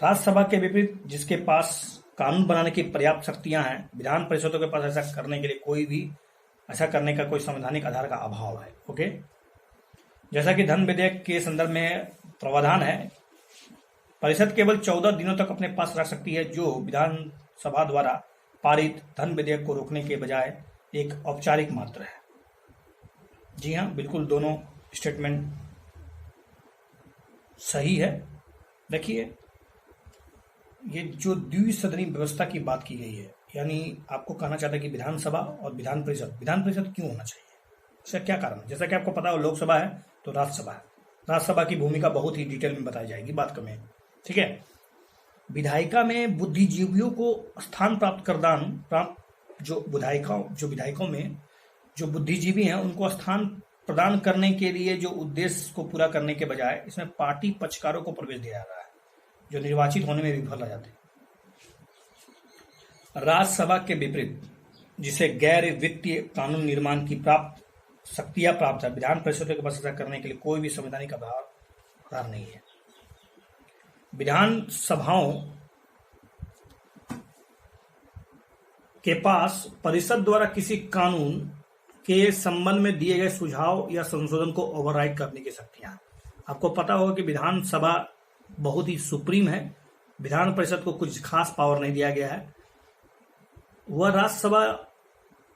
राज्यसभा के विपरीत जिसके पास कानून बनाने की पर्याप्त शक्तियां हैं, विधान परिषदों के पास ऐसा करने के लिए ऐसा करने का कोई संवैधानिक आधार का अभाव है। ओके, जैसा कि धन विधेयक के संदर्भ में प्रावधान है, परिषद केवल 14 दिनों तक अपने पास रख सकती है, जो विधानसभा द्वारा पारित धन विधेयक को रोकने के बजाय एक औपचारिक मात्र है। जी हाँ, बिल्कुल दोनों स्टेटमेंट सही है। देखिए, ये जो द्विसदनी व्यवस्था की बात की गई है, यानी आपको कहना चाहता है कि विधानसभा और विधान परिषद क्यों होना चाहिए, इसका क्या कारण है। जैसा कि आपको पता हो, लोकसभा है तो राज्यसभा है। राज्यसभा की भूमिका बहुत ही डिटेल में बताई जाएगी बात करें, ठीक है। विधायिका में बुद्धिजीवियों को स्थान जो विधायकों में जो बुद्धिजीवी हैं उनको स्थान प्रदान करने के लिए जो उद्देश्य को पूरा करने के बजाय इसमें पार्टी पक्षकारों को प्रवेश दिया जा रहा है, जो निर्वाचित होने में विफल रह जाते हैं। राज्यसभा के विपरीत जिसे गैर वित्तीय कानून निर्माण की शक्तियां प्राप्त है, विधान परिषद के पास ऐसा करने के लिए कोई भी संवैधानिक आधार नहीं है। विधान सभाओं के पास परिषद द्वारा किसी कानून के संबंध में दिए गए सुझाव या संशोधन को ओवरराइड करने की शक्तियां। आपको पता होगा कि विधानसभा बहुत ही सुप्रीम है, विधान परिषद को कुछ खास पावर नहीं दिया गया है। वह राज्यसभा,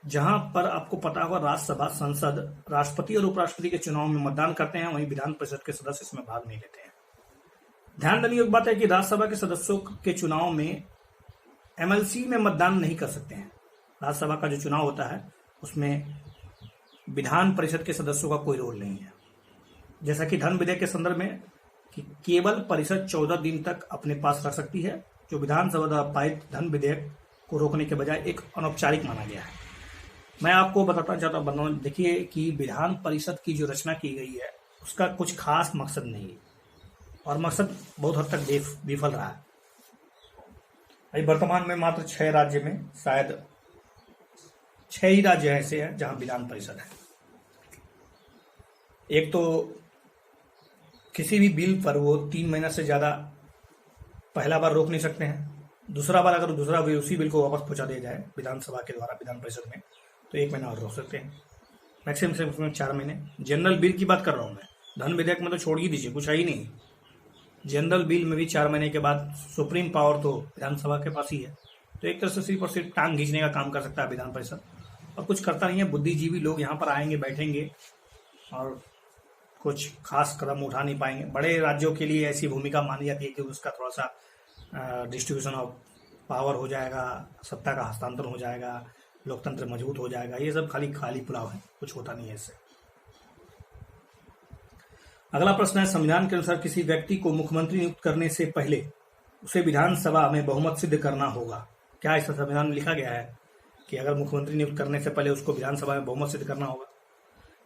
जहां पर आपको पता होगा राज्यसभा संसद राष्ट्रपति और उपराष्ट्रपति के चुनाव में मतदान करते हैं, वहीं विधान परिषद के सदस्य इसमें भाग नहीं लेते हैं। ध्यान देने योग्य बात है कि राज्यसभा के सदस्यों के चुनाव में एमएलसी में मतदान नहीं कर सकते हैं। राज्यसभा का जो चुनाव होता है उसमें विधान परिषद के सदस्यों का कोई रोल नहीं है। जैसा कि धन विधेयक के संदर्भ में कि केवल परिषद 14 दिन तक अपने पास रख सकती है, जो विधानसभा द्वारा पारित धन विधेयक को रोकने के बजाय एक अनौपचारिक माना गया है। मैं आपको बताना चाहता हूँ, देखिए कि विधान परिषद की जो रचना की गई है उसका कुछ खास मकसद नहीं है और मकसद बहुत हद तक विफल रहा है। अभी वर्तमान में मात्र 6 राज्य में शायद 6 ही राज्य ऐसे हैं जहां विधान परिषद है। एक तो किसी भी बिल पर वो 3 महीना से ज्यादा पहला बार रोक नहीं सकते हैं, दूसरा बार अगर दूसरा भी उसी बिल को वापस पहुंचा दिया जाए विधानसभा के द्वारा विधान परिषद में तो 1 महीना और रोक सकते हैं, मैक्सिमम से उसमें 4 महीने। जनरल बिल की बात कर रहा हूं मैं, धन विधेयक में तो छोड़ ही दीजिए, कुछ है ही नहीं। जनरल बिल में भी 4 महीने के बाद सुप्रीम पावर तो विधानसभा के पास ही है, तो एक तरह से सिर्फ और सिर्फ टांग खींचने का काम कर सकता है विधान परिषद और कुछ करता नहीं है। बुद्धिजीवी लोग यहाँ पर आएंगे, बैठेंगे और कुछ खास कदम उठा नहीं पाएंगे। बड़े राज्यों के लिए ऐसी भूमिका मानी जाती है कि उसका थोड़ा सा डिस्ट्रीब्यूशन ऑफ पावर हो जाएगा, सत्ता का हस्तांतरण हो जाएगा, लोकतंत्र मजबूत हो जाएगा। ये सब खाली पुलाव है, कुछ होता नहीं है इससे। अगला प्रश्न है, संविधान के अनुसार किसी व्यक्ति को मुख्यमंत्री नियुक्त करने से पहले उसे विधानसभा में बहुमत सिद्ध करना होगा। क्या इस संविधान में लिखा गया है कि अगर मुख्यमंत्री नियुक्त करने से पहले उसको विधानसभा में बहुमत सिद्ध करना होगा?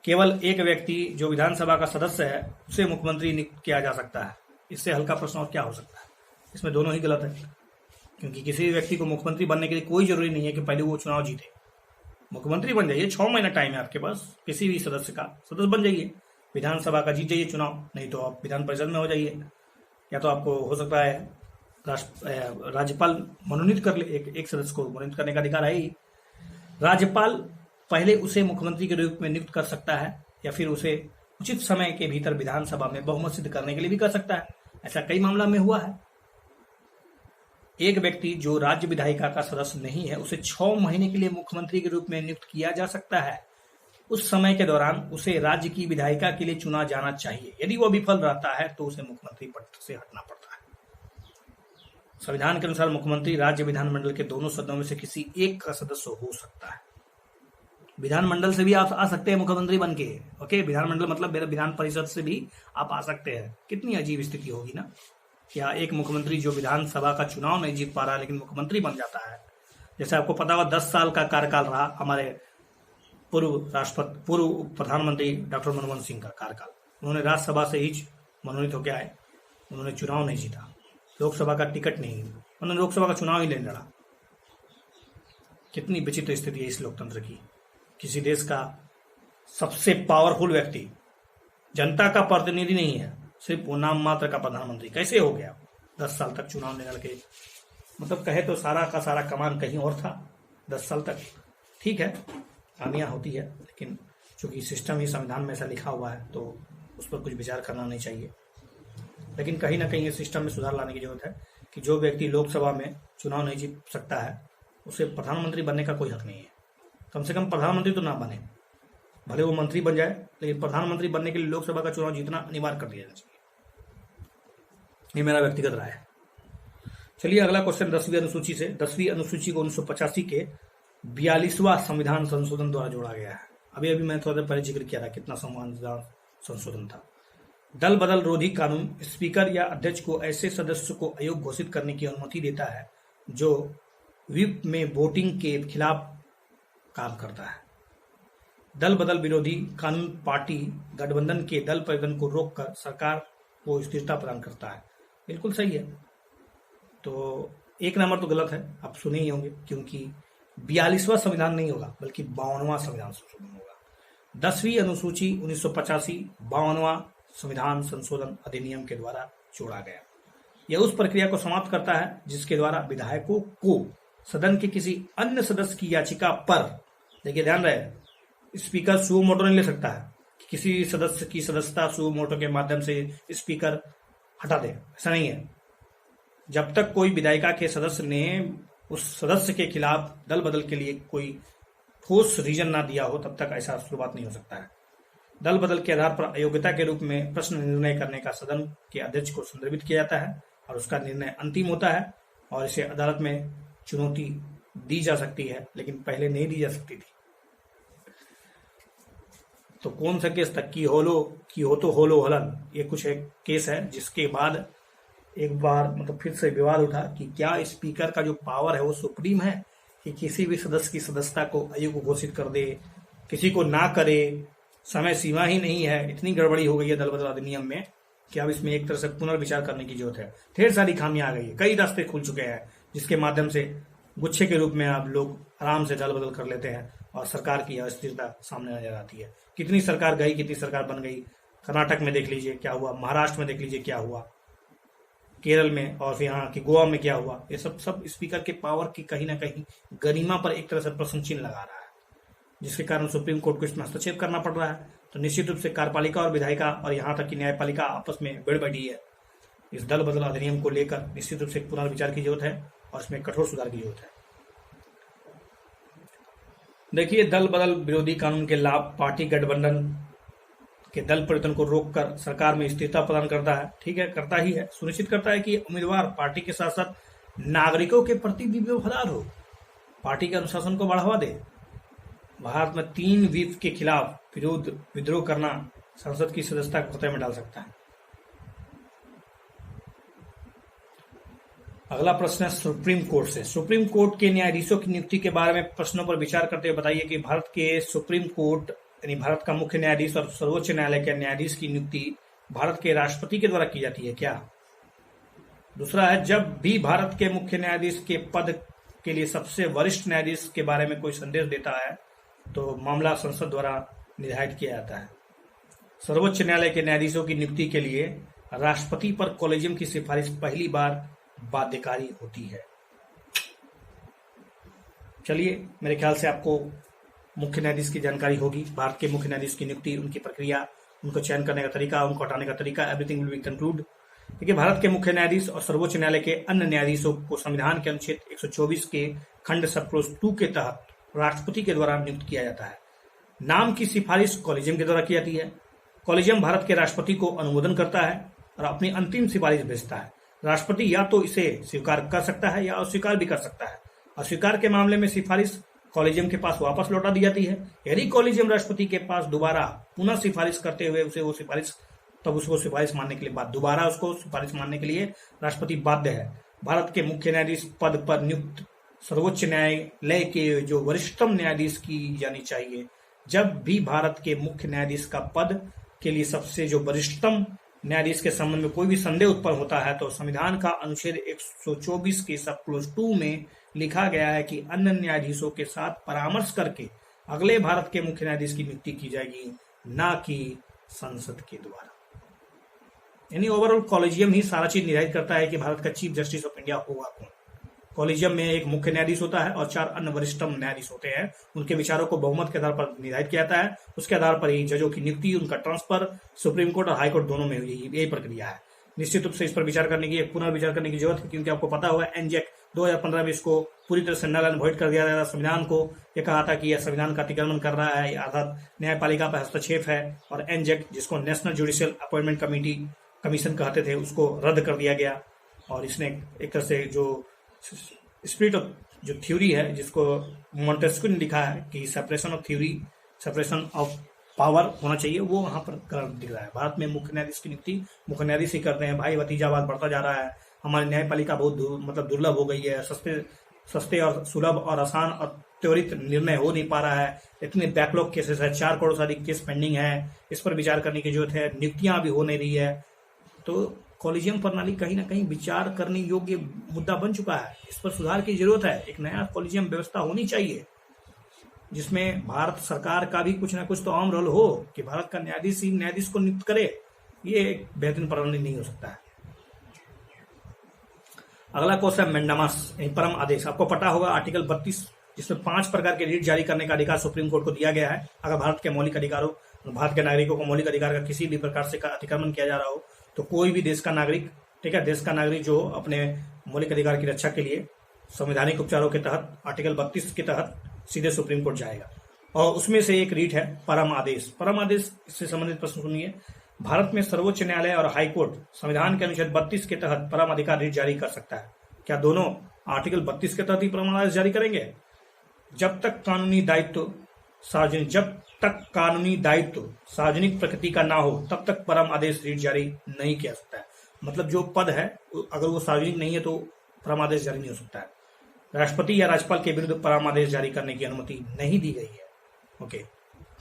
केवल एक व्यक्ति जो विधानसभा का सदस्य है उसे मुख्यमंत्री नियुक्त किया जा सकता है। इससे हल्का प्रश्न और क्या हो सकता है? इसमें दोनों ही गलत है, क्योंकि किसी भी व्यक्ति को मुख्यमंत्री बनने के लिए कोई जरूरी नहीं है कि पहले वो चुनाव जीते। मुख्यमंत्री बन जाइए, 6 महीना टाइम है आपके पास, किसी भी सदस्य का सदस्य बन जाइए, विधानसभा का जीत जाइए चुनाव, नहीं तो आप विधान परिषद में हो जाइए, या तो आपको हो सकता है राज्यपाल मनोनीत कर ले, एक सदस्य को मनोनीत करने का अधिकार है ही। राज्यपाल पहले उसे मुख्यमंत्री के रूप में नियुक्त कर सकता है या फिर उसे उचित समय के भीतर विधानसभा में बहुमत सिद्ध करने के लिए भी कर सकता है। ऐसा कई मामला में हुआ है। एक व्यक्ति जो राज्य विधायिका का सदस्य नहीं है उसे 6 महीने के लिए मुख्यमंत्री के रूप में नियुक्त किया जा सकता है। उस समय के दौरान उसे राज्य की विधायिका के लिए चुना जाना चाहिए। यदि वह विफल रहता है तो उसे मुख्यमंत्री पद से हटना पड़ता है। संविधान के अनुसार मुख्यमंत्री राज्य विधानमंडल के दोनों सदनों में से किसी एक का सदस्य हो सकता है। विधानमंडल से भी आप आ सकते हैं मुख्यमंत्री बन के। ओके, विधानमंडल मतलब मेरा विधान परिषद से भी आप आ सकते हैं। कितनी अजीब स्थिति होगी ना, क्या एक मुख्यमंत्री जो विधानसभा का चुनाव नहीं जीत पा रहा लेकिन मुख्यमंत्री बन जाता है। जैसे आपको पता होगा 10 साल का कार्यकाल रहा हमारे पूर्व प्रधानमंत्री डॉक्टर मनमोहन सिंह का कार्यकाल। उन्होंने राज्यसभा से ही मनोनीत होकर आए, उन्होंने चुनाव नहीं जीता, लोकसभा का टिकट नहीं, उन्होंने लोकसभा का चुनाव ही नहीं लड़ा। कितनी विचित्र स्थिति है इस लोकतंत्र की। किसी देश का सबसे पावरफुल व्यक्ति जनता का प्रतिनिधि नहीं है, सिर्फ वो नाम मात्र का प्रधानमंत्री कैसे हो गया। 10 साल तक चुनाव नहीं लड़के, मतलब कहे तो सारा का सारा कमान कहीं और था 10 साल तक। ठीक है, खामियां होती है, लेकिन चूंकि सिस्टम ही संविधान में ऐसा लिखा हुआ है तो उस पर कुछ विचार करना नहीं चाहिए। लेकिन कहीं ना कहीं ये सिस्टम में सुधार लाने की जरूरत है कि जो व्यक्ति लोकसभा में चुनाव नहीं जीत सकता है उसे प्रधानमंत्री बनने का कोई हक नहीं है। कम से कम प्रधानमंत्री तो ना बने, भले वो मंत्री बन जाए, लेकिन प्रधानमंत्री बनने के लिए लोकसभा का चुनाव जीतना अनिवार्य कर दिया जाना चाहिए। ये मेरा व्यक्तिगत राय है। चलिए अगला क्वेश्चन 10वीं अनुसूची से। 10वीं अनुसूची को 1985 के 42वां संविधान संशोधन द्वारा जोड़ा गया है। अभी मैंने थोड़ा देर पहले जिक्र किया था कितना संविधान संशोधन था। दल बदल रोधी कानून स्पीकर या अध्यक्ष को ऐसे सदस्य को अयोग्य घोषित करने की अनुमति देता है जो व्हिप में वोटिंग के खिलाफ काम करता है। दल बदल विरोधी कानून पार्टी गठबंधन के दल परिवर्तन को रोककर सरकार को स्थिरता प्रदान करता है। बिल्कुल सही है। तो 1 नंबर तो गलत है, आप सुने ही होंगे, क्योंकि 42वां संविधान नहीं होगा बल्कि 52वां संविधान संशोधन होगा। 10वीं अनुसूची 1985 52वां संविधान संशोधन अधिनियम के द्वारा जोड़ा गया। यह उस प्रक्रिया को समाप्त करता है जिसके द्वारा विधायकों को सदन के किसी अन्य सदस्य की याचिका पर, देखिए ध्यान रहे, स्पीकर सुओ मोटो नहीं ले सकता है कि किसी सदस्य की सदस्यता सुओ मोटो के माध्यम से स्पीकर हटा दे, ऐसा नहीं है। जब तक कोई विधायिका के सदस्य ने उस सदस्य के खिलाफ दल बदल के लिए कोई ठोस रीजन ना दिया हो तब तक ऐसा शुरुआत नहीं हो सकता है। दल बदल के आधार पर अयोग्यता के रूप में प्रश्न निर्णय करने का सदन के अध्यक्ष को संदर्भित किया जाता है और उसका निर्णय अंतिम होता है और इसे अदालत में चुनौती दी जा सकती है, लेकिन पहले नहीं दी जा सकती थी। तो कौन सा केस तक की हो तो होलो हलन, ये कुछ एक केस है जिसके बाद एक बार मतलब फिर से विवाद उठा कि क्या स्पीकर का जो पावर है वो सुप्रीम है कि किसी भी सदस्य की सदस्यता को अयोग्य घोषित कर दे, किसी को ना करे, समय सीमा ही नहीं है। इतनी गड़बड़ी हो गई है दल बदल अधिनियम में कि अब इसमें एक तरह से पुनर्विचार करने की जरूरत है। ढेर सारी खामियां आ गई है, कई रास्ते खुल चुके हैं जिसके माध्यम से गुच्छे के रूप में आप लोग आराम से दल बदल कर लेते हैं और सरकार की अस्थिरता सामने नजर आती है। कितनी सरकार गई, कितनी सरकार बन गई। कर्नाटक में देख लीजिए क्या हुआ, महाराष्ट्र में देख लीजिए क्या हुआ, केरल में और फिर यहाँ की गोवा में क्या हुआ। ये सब स्पीकर के पावर की कहीं ना कहीं गरिमा पर एक तरह से प्रश्न चिन्ह लगा रहा है, जिसके कारण सुप्रीम कोर्ट को इसमें हस्तक्षेप करना पड़ रहा है। तो निश्चित रूप से कार्यपालिका और विधायिका और यहाँ तक कि न्यायपालिका आपस में भिड़ बैठी है। इस दल बदल अधिनियम को लेकर निश्चित रूप से पुनर्विचार की जरूरत है और इसमें कठोर सुधार की जरूरत है। देखिए, दल बदल विरोधी कानून के लाभ पार्टी गठबंधन के दल परिवर्तन को रोककर सरकार में स्थिरता प्रदान करता है। ठीक है, करता ही है। सुनिश्चित करता है कि उम्मीदवार पार्टी के साथ साथ नागरिकों के प्रति भी वफादार हो, पार्टी के अनुशासन को बढ़ावा दे। भारत में 3 व्हिप के खिलाफ विद्रोह करना संसद की सदस्यता को खतरे में डाल सकता है। अगला प्रश्न है सुप्रीम कोर्ट से। सुप्रीम कोर्ट के न्यायाधीशों की नियुक्ति के बारे में प्रश्नों पर विचार करते हुए बताइए कि भारत के सुप्रीम कोर्ट यानी भारत का मुख्य न्यायाधीश और सर्वोच्च न्यायालय के न्यायाधीश की नियुक्ति भारत के राष्ट्रपति के द्वारा की जाती है क्या? दूसरा है, जब भी भारत के मुख्य न्यायाधीश के पद के लिए सबसे वरिष्ठ न्यायाधीश के बारे में कोई संदेश देता है तो मामला संसद द्वारा निर्धारित किया जाता है। सर्वोच्च न्यायालय के न्यायाधीशों की नियुक्ति के लिए राष्ट्रपति पर कॉलेजियम की सिफारिश पहली बार बाध्यकारी होती है। चलिए, मेरे ख्याल से आपको मुख्य न्यायाधीश की जानकारी होगी। भारत के मुख्य न्यायाधीश की नियुक्ति, उनकी प्रक्रिया, उनको चयन करने का तरीका, उनको हटाने का तरीका, एवरीथिंग विल बी कंक्लूड देखिए, भारत के मुख्य न्यायाधीश और सर्वोच्च न्यायालय के अन्य न्यायाधीशों को संविधान के अनुच्छेद 124 के खंड सब क्लोज 2 के तहत राष्ट्रपति के द्वारा नियुक्त किया जाता है। नाम की सिफारिश कॉलेजियम के द्वारा की जाती है। कॉलेजियम भारत के राष्ट्रपति को अनुमोदन करता है और अपनी अंतिम सिफारिश भेजता है। राष्ट्रपति या तो इसे स्वीकार कर सकता है या अस्वीकार भी कर सकता है। अस्वीकार के मामले में सिफारिश कॉलेजियम के पास वापस लौटा दी जाती है। यदि कॉलेजियम राष्ट्रपति के पास दोबारा पुनः सिफारिश करते हुए उसको सिफारिश मानने के लिए दोबारा उसको सिफारिश मानने के लिए राष्ट्रपति बाध्य है। भारत के मुख्य न्यायाधीश पद पर नियुक्त सर्वोच्च न्यायालय के जो वरिष्ठतम न्यायाधीश की जानी चाहिए। जब भी भारत के मुख्य न्यायाधीश का पद के लिए सबसे जो वरिष्ठतम न्यायाधीश के संबंध में कोई भी संदेह उत्पन्न होता है तो संविधान का अनुच्छेद 124 के सब क्लोज 2 में लिखा गया है कि अन्य न्यायाधीशों के साथ परामर्श करके अगले भारत के मुख्य न्यायाधीश की नियुक्ति की जाएगी, ना कि संसद के द्वारा। यानी ओवरऑल कॉलेजियम ही सारा चीज निर्धारित करता है कि भारत का चीफ जस्टिस ऑफ इंडिया होगा कौन। कॉलेजियम में एक मुख्य न्यायाधीश होता है और 4 अन्य वरिष्ठतम न्यायाधीश होते हैं। उनके विचारों को बहुमत के आधार पर निर्धारित किया जाता है। उसके आधार पर ही जजों की नियुक्ति, उनका ट्रांसफर सुप्रीम कोर्ट और हाई कोर्ट दोनों में यही प्रक्रिया है। निश्चित रूप से इस पर विचार करने की पुनर्विचार करने की जरूरत है, क्योंकि आपको पता होगा एनजेक 2015 में इसको पूरी तरह से नल एंड वॉइड कर दिया गया था। संविधान को यह कहा था कि यह संविधान का अतिक्रमण कर रहा है, अर्थात न्यायपालिका पर हस्तक्षेप है। और एनजेक, जिसको नेशनल जुडिशियल अपॉइंटमेंट कमीशन कहते थे, उसको रद्द कर दिया गया। और इसने एक तरह से जो स्पिरिट ऑफ जो थ्योरी है, जिसको मॉन्टेस्क्यू ने लिखा है कि सेपरेशन ऑफ पावर होना चाहिए, वो वहां पर गलत दिख रहा है। भारत में मुख्य न्यायाधीश की नियुक्ति मुख्य न्यायाधीश ही करते हैं। भाई भतीजावाद बढ़ता जा रहा है। हमारी न्यायपालिका बहुत दुर्लभ हो गई है। सस्ते और सुलभ और आसान और त्वरित निर्णय हो नहीं पा रहा है। इतने बैकलॉग केसेस है, 4 करोड़ से अधिक केस पेंडिंग है। इस पर विचार करने की जरूरत है। नियुक्तियां भी हो नहीं रही है। तो कॉलेजियम प्रणाली कहीं ना कहीं विचार करने योग्य मुद्दा बन चुका है। इस पर सुधार की जरूरत है। एक नया कॉलेजियम व्यवस्था होनी चाहिए जिसमें भारत सरकार का भी कुछ ना कुछ तो अहम रोल हो कि भारत का न्यायाधीश ही न्यायाधीश को नियुक्त करे। ये एक बेहतरीन प्रणाली नहीं हो सकता है। अगला क्वेश्चन है मैंडामस, परम आदेश। आपको पता होगा आर्टिकल 32, जिसमें 5 प्रकार के रीट जारी करने का अधिकार सुप्रीम कोर्ट को दिया गया है। अगर भारत के मौलिक अधिकारों, भारत के नागरिकों को मौलिक अधिकार का किसी भी प्रकार से अतिक्रमण किया जा रहा हो तो कोई भी देश का नागरिक, ठीक है, देश का नागरिक जो अपने मौलिक अधिकार की रक्षा के लिए संवैधानिक उपचारों के तहत आर्टिकल 32 के तहत सीधे सुप्रीम कोर्ट जाएगा। और उसमें से एक रीट है परम आदेश। परम आदेश से संबंधित प्रश्न सुनिए। भारत में सर्वोच्च न्यायालय और हाई कोर्ट संविधान के अनुच्छेद 32 के तहत परम अधिकार रीट जारी कर सकता है। क्या दोनों आर्टिकल 32 के तहत ही परम आदेश जारी करेंगे? जब तक कानूनी दायित्व सार्वजनिक प्रकृति का ना हो तब तक परम आदेश रीट जारी नहीं किया सकता है। मतलब जो पद है अगर वो सार्वजनिक नहीं है तो परम आदेश जारी नहीं हो सकता है। राष्ट्रपति या राज्यपाल के विरुद्ध परम आदेश जारी करने की अनुमति नहीं दी गई है। ओके,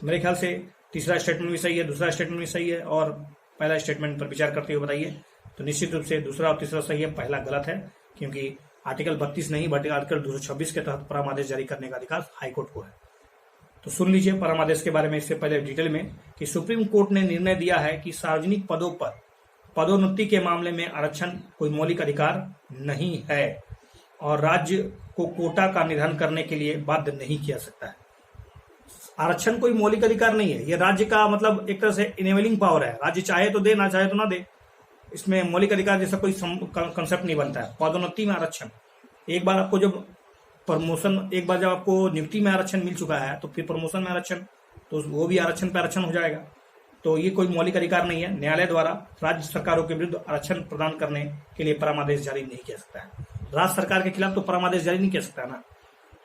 मेरे ख्याल से तीसरा स्टेटमेंट भी सही है, दूसरा स्टेटमेंट भी सही है, और पहला स्टेटमेंट पर विचार करते हुए बताइए। तो निश्चित रूप से दूसरा और तीसरा सही है, पहला गलत है, क्योंकि आर्टिकल 32 नहीं बल्कि आर्टिकल 226 के तहत परम आदेश जारी करने का अधिकार हाईकोर्ट को है। तो सुन लीजिए परम आदेश के बारे में इससे पहले डिटेल में कि सुप्रीम कोर्ट ने निर्णय दिया है कि सार्वजनिक पदों पर पदोन्नति के मामले में आरक्षण कोई मौलिक अधिकार नहीं है और राज्य को कोटा का निर्धारण करने के लिए बाध्य नहीं किया सकता है। आरक्षण कोई मौलिक अधिकार नहीं है, ये राज्य का मतलब एक तरह से इनेबलिंग पावर है। राज्य चाहे तो दे, ना चाहे तो ना दे। इसमें मौलिक अधिकार जैसा कोई कंसेप्ट नहीं बनता है। पदोन्नति में आरक्षण, एक बार आपको जब आपको नियुक्ति में आरक्षण मिल चुका है तो फिर प्रमोशन में आरक्षण, तो वो भी आरक्षण पे आरक्षण हो जाएगा। तो ये कोई मौलिक अधिकार नहीं है। न्यायालय द्वारा राज्य सरकारों के विरुद्ध आरक्षण प्रदान करने के लिए परमादेश जारी नहीं किया सकता है। राज्य सरकार के खिलाफ तो परमादेश जारी नहीं किया सकता है ना।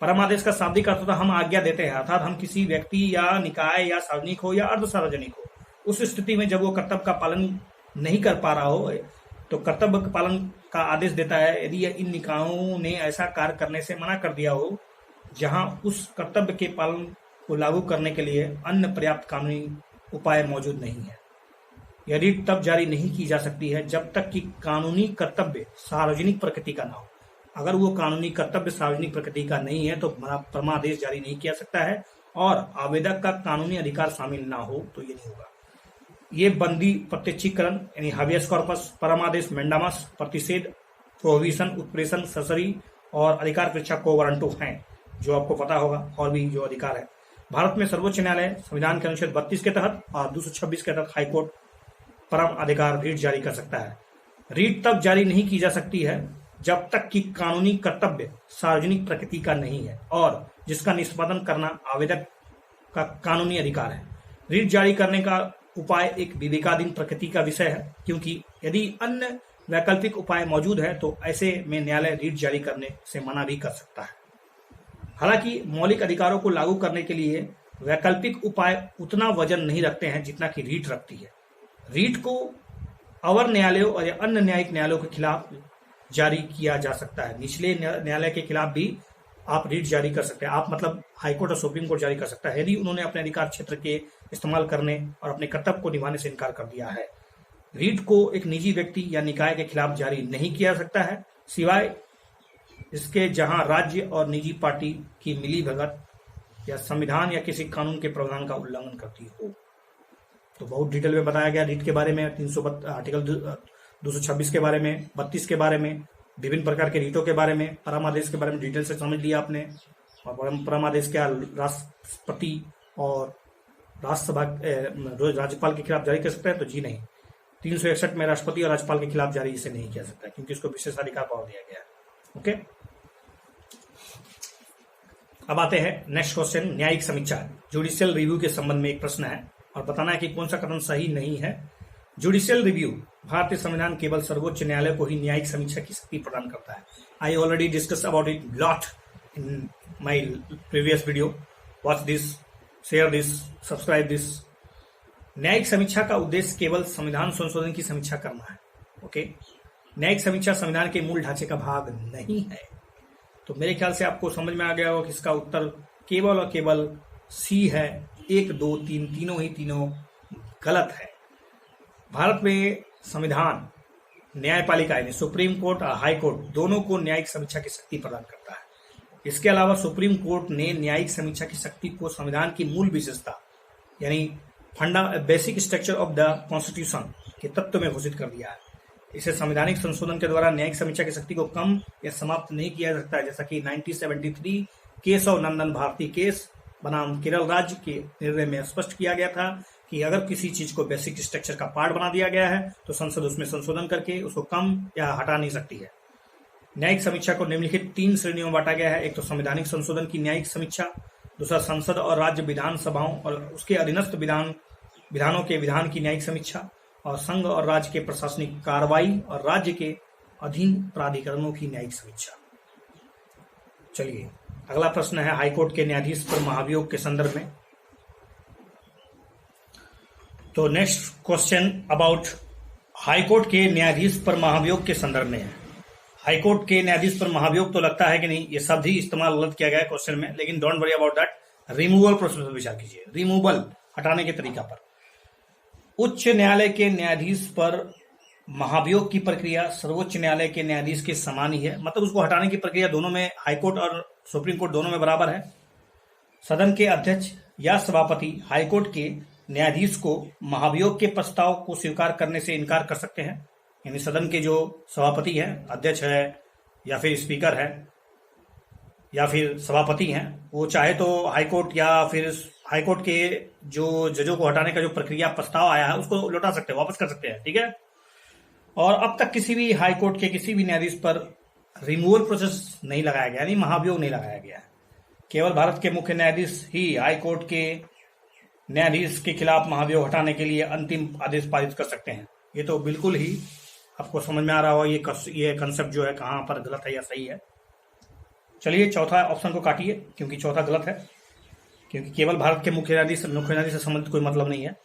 परमादेश का शाब्दिक अर्थ होता है हम आज्ञा देते हैं, अर्थात हम किसी व्यक्ति या निकाय या सार्वजनिक हो या अर्ध सार्वजनिक हो, उस स्थिति में जब वो कर्तव्य का पालन नहीं कर पा रहा हो तो कर्तव्य के पालन का आदेश देता है। यदि इन निकायों ने ऐसा कार्य करने से मना कर दिया हो जहां उस कर्तव्य के पालन को लागू करने के लिए अन्य पर्याप्त कानूनी उपाय मौजूद नहीं है, यदि तब जारी नहीं की जा सकती है जब तक कि कानूनी कर्तव्य सार्वजनिक प्रकृति का न हो। अगर वो कानूनी कर्तव्य सार्वजनिक प्रकृति का नहीं है तो परमादेश जारी नहीं किया सकता है और आवेदक का कानूनी अधिकार शामिल ना हो तो ये नहीं होगा। ये बंदी, प्रत्यक्षीकरण यानी हाबियस कॉर्पस, परमादेश, मैंडामस, प्रतिषेध, प्रोहिबिशन, उत्प्रेषण, ससरी और अधिकार परीक्षा को वारंटो हैं जो आपको पता होगा, और भी जो अधिकार है। भारत में सर्वोच्च न्यायालय संविधान के अनुच्छेद 32 के तहत और 226 के तहत हाईकोर्ट परम अधिकार रीट जारी कर सकता है। रीट तब जारी नहीं की जा सकती है जब तक कि कानूनी कर्तव्य सार्वजनिक प्रकृति का नहीं है और जिसका निष्पादन करना आवेदक का कानूनी अधिकार है। रीट जारी करने का उपाय एक विवेकाधीन प्रकृति का विषय है, क्योंकि यदि अन्य वैकल्पिक उपाय मौजूद है तो ऐसे में न्यायालय रीट जारी करने से मना भी कर सकता है। हालांकि मौलिक अधिकारों को लागू करने के लिए वैकल्पिक उपाय उतना वजन नहीं रखते हैं जितना कि रीट रखती है। रीट को अवर न्यायालयों और अन्य न्यायिक न्यायालयों के खिलाफ जारी किया जा सकता है। निचले न्यायालय के खिलाफ भी आप रीट जारी कर सकते हैं। आप मतलब हाईकोर्ट और सुप्रीम कोर्ट जारी कर सकता है यदि उन्होंने अपने अधिकार क्षेत्र के इस्तेमाल करने और अपने कर्तव्य को निभाने से इनकार कर दिया है। रीट को एक निजी व्यक्ति या निकाय के खिलाफ जारी नहीं किया सकता है, सिवाय इसके जहां राज्य और निजी पार्टी की मिली भगत या संविधान या किसी कानून के प्रावधान का उल्लंघन करती हो। तो बहुत डिटेल में बताया गया रीट के बारे में, आर्टिकल 226 के बारे में, 32 के बारे में, विभिन्न प्रकार के रीटों के बारे में, परमादेश के बारे में डिटेल से समझ लिया आपने। और परमादेश क्या राष्ट्रपति और राज्यसभा राज्यपाल के खिलाफ जारी कर सकता है? तो जी नहीं। 361 में राष्ट्रपति और राज्यपाल के खिलाफ जारी इसे नहीं किया सकता क्योंकि उसको विशेषाधिकार पावर दिया गया है। ओके, अब आते हैं नेक्स्ट क्वेश्चन, न्यायिक समीक्षा। जुडिशियल रिव्यू के संबंध में एक प्रश्न है और बताना है कि कौन सा कथन सही नहीं है। जुडिशियल रिव्यू, भारतीय संविधान केवल सर्वोच्च न्यायालय को ही न्यायिक समीक्षा की शक्ति प्रदान करता है। I already discuss about it lot in my previous video. Watch this, share this, subscribe this. न्यायिक समीक्षा का उद्देश्य केवल संविधान संशोधन की समीक्षा करना है। ओके, न्यायिक समीक्षा संविधान के मूल ढांचे का भाग नहीं है। तो मेरे ख्याल से आपको समझ में आ गया होगा कि इसका उत्तर केवल और केवल सी है। 1, 2, 3 तीनों गलत है। भारत में संविधान न्यायपालिका यानी सुप्रीम कोर्ट और हाई कोर्ट दोनों को न्यायिक समीक्षा की शक्ति प्रदान करता है। इसके अलावा सुप्रीम कोर्ट ने न्यायिक समीक्षा की शक्ति को संविधान की मूल विशेषता यानी basic structure of the constitution के तत्व में घोषित कर दिया है। इसे संवैधानिक संशोधन के द्वारा न्यायिक समीक्षा की शक्ति को कम या समाप्त नहीं किया जा सकता है, जैसा कि 1973 case of Nandan Bharati case बनाम केरल राज्य के निर्णय में स्पष्ट किया गया था कि अगर किसी चीज को बेसिक स्ट्रक्चर का पार्ट बना दिया गया है तो संसद उसमें संशोधन करके उसको कम या हटा नहीं सकती है। न्यायिक समीक्षा को निम्नलिखित 3 श्रेणियों में बांटा गया है। एक तो संवैधानिक संशोधन की न्यायिक समीक्षा, दूसरा संसद और राज्य विधानसभाओं और उसके अधीनस्थ विधानों के विधान की न्यायिक समीक्षा, और संघ और राज्य के प्रशासनिक कार्रवाई और राज्य के अधीन प्राधिकरणों की न्यायिक समीक्षा। चलिए अगला प्रश्न है हाईकोर्ट के न्यायाधीश पर महाभियोग के संदर्भ में। तो नेक्स्ट क्वेश्चन अबाउट हाईकोर्ट के न्यायाधीश पर महाभियोग के संदर्भ में है। हाईकोर्ट के न्यायाधीश पर महाभियोग तो लगता है कि नहीं, ये शब्द ही इस्तेमाल गलत किया गया है क्वेश्चन में, लेकिन don't worry about that. Removal process पर विचार कीजिए, रिमूवल हटाने के तरीका पर। उच्च न्यायालय के न्यायाधीश पर महाभियोग की प्रक्रिया सर्वोच्च न्यायालय के न्यायाधीश के समान ही है, मतलब उसको हटाने की प्रक्रिया दोनों में, हाईकोर्ट और सुप्रीम कोर्ट दोनों में बराबर है। सदन के अध्यक्ष या सभापति हाईकोर्ट के न्यायाधीश को महाभियोग के प्रस्ताव को स्वीकार करने से इनकार कर सकते हैं। यानी सदन के जो सभापति है, अध्यक्ष है या फिर स्पीकर है या फिर सभापति हैं, वो चाहे तो हाईकोर्ट या फिर हाईकोर्ट के जो जजों को हटाने का जो प्रक्रिया प्रस्ताव आया है उसको लौटा सकते हैं, वापस कर सकते हैं, ठीक है। और अब तक किसी भी हाईकोर्ट के किसी भी न्यायाधीश पर रिमूवल प्रोसेस नहीं लगाया गया, यानी महाभियोग नहीं लगाया गया। केवल भारत के मुख्य न्यायाधीश ही हाईकोर्ट के न्यायाधीश के खिलाफ महाभियोग हटाने के लिए अंतिम आदेश पारित कर सकते हैं। ये तो बिल्कुल ही आपको समझ में आ रहा होगा ये कंसेप्ट जो है कहां पर गलत है या सही है। चलिए चौथा ऑप्शन को काटिए क्योंकि चौथा गलत है, क्योंकि केवल भारत के मुख्य न्यायाधीश से संबंधित कोई मतलब नहीं है।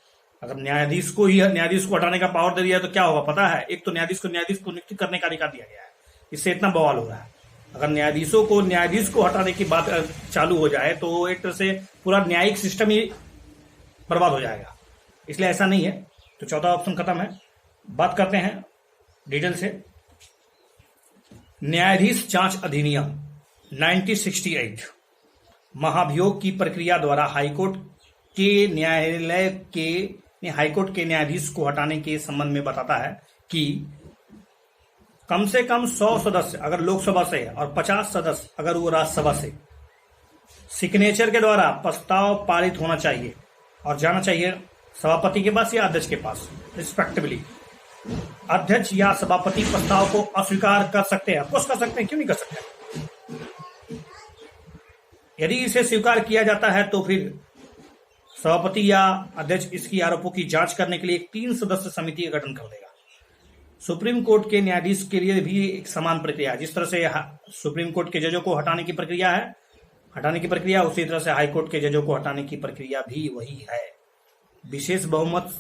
अगर न्यायाधीश को हटाने का पावर दे दिया तो क्या होगा पता है? एक तो न्यायाधीश को नियुक्त करने का अधिकार दिया गया है, इससे इतना बवाल हो रहा है। अगर न्यायाधीश को हटाने की बात चालू हो जाए तो एक तरह से पूरा न्यायिक सिस्टम ही बर्बाद हो जाएगा, इसलिए ऐसा नहीं है। तो चौथा ऑप्शन खत्म है। बात करते हैं डिटेल से। न्यायाधीश जांच अधिनियम 1968 महाभियोग की प्रक्रिया द्वारा हाईकोर्ट के न्यायाधीश को हटाने के संबंध में बताता है कि कम से कम 100 सदस्य अगर लोकसभा से है और 50 सदस्य अगर वो राज्यसभा से सिग्नेचर के द्वारा प्रस्ताव पारित होना चाहिए और जाना चाहिए सभापति के पास या अध्यक्ष के पास रिस्पेक्टिवली। अध्यक्ष या सभापति प्रस्ताव को अस्वीकार कर सकते हैं। अफकोर्स कर सकते हैं, क्यों नहीं कर सकते। यदि इसे स्वीकार किया जाता है तो फिर सभापति या अध्यक्ष इसकी आरोपों की जांच करने के लिए एक 3 सदस्य समिति का गठन कर देगा। सुप्रीम कोर्ट के न्यायाधीश के लिए भी एक समान प्रक्रिया है। जिस तरह से सुप्रीम कोर्ट के जजों को हटाने की प्रक्रिया उसी तरह से हाई कोर्ट के जजों को हटाने की प्रक्रिया भी वही है। विशेष बहुमत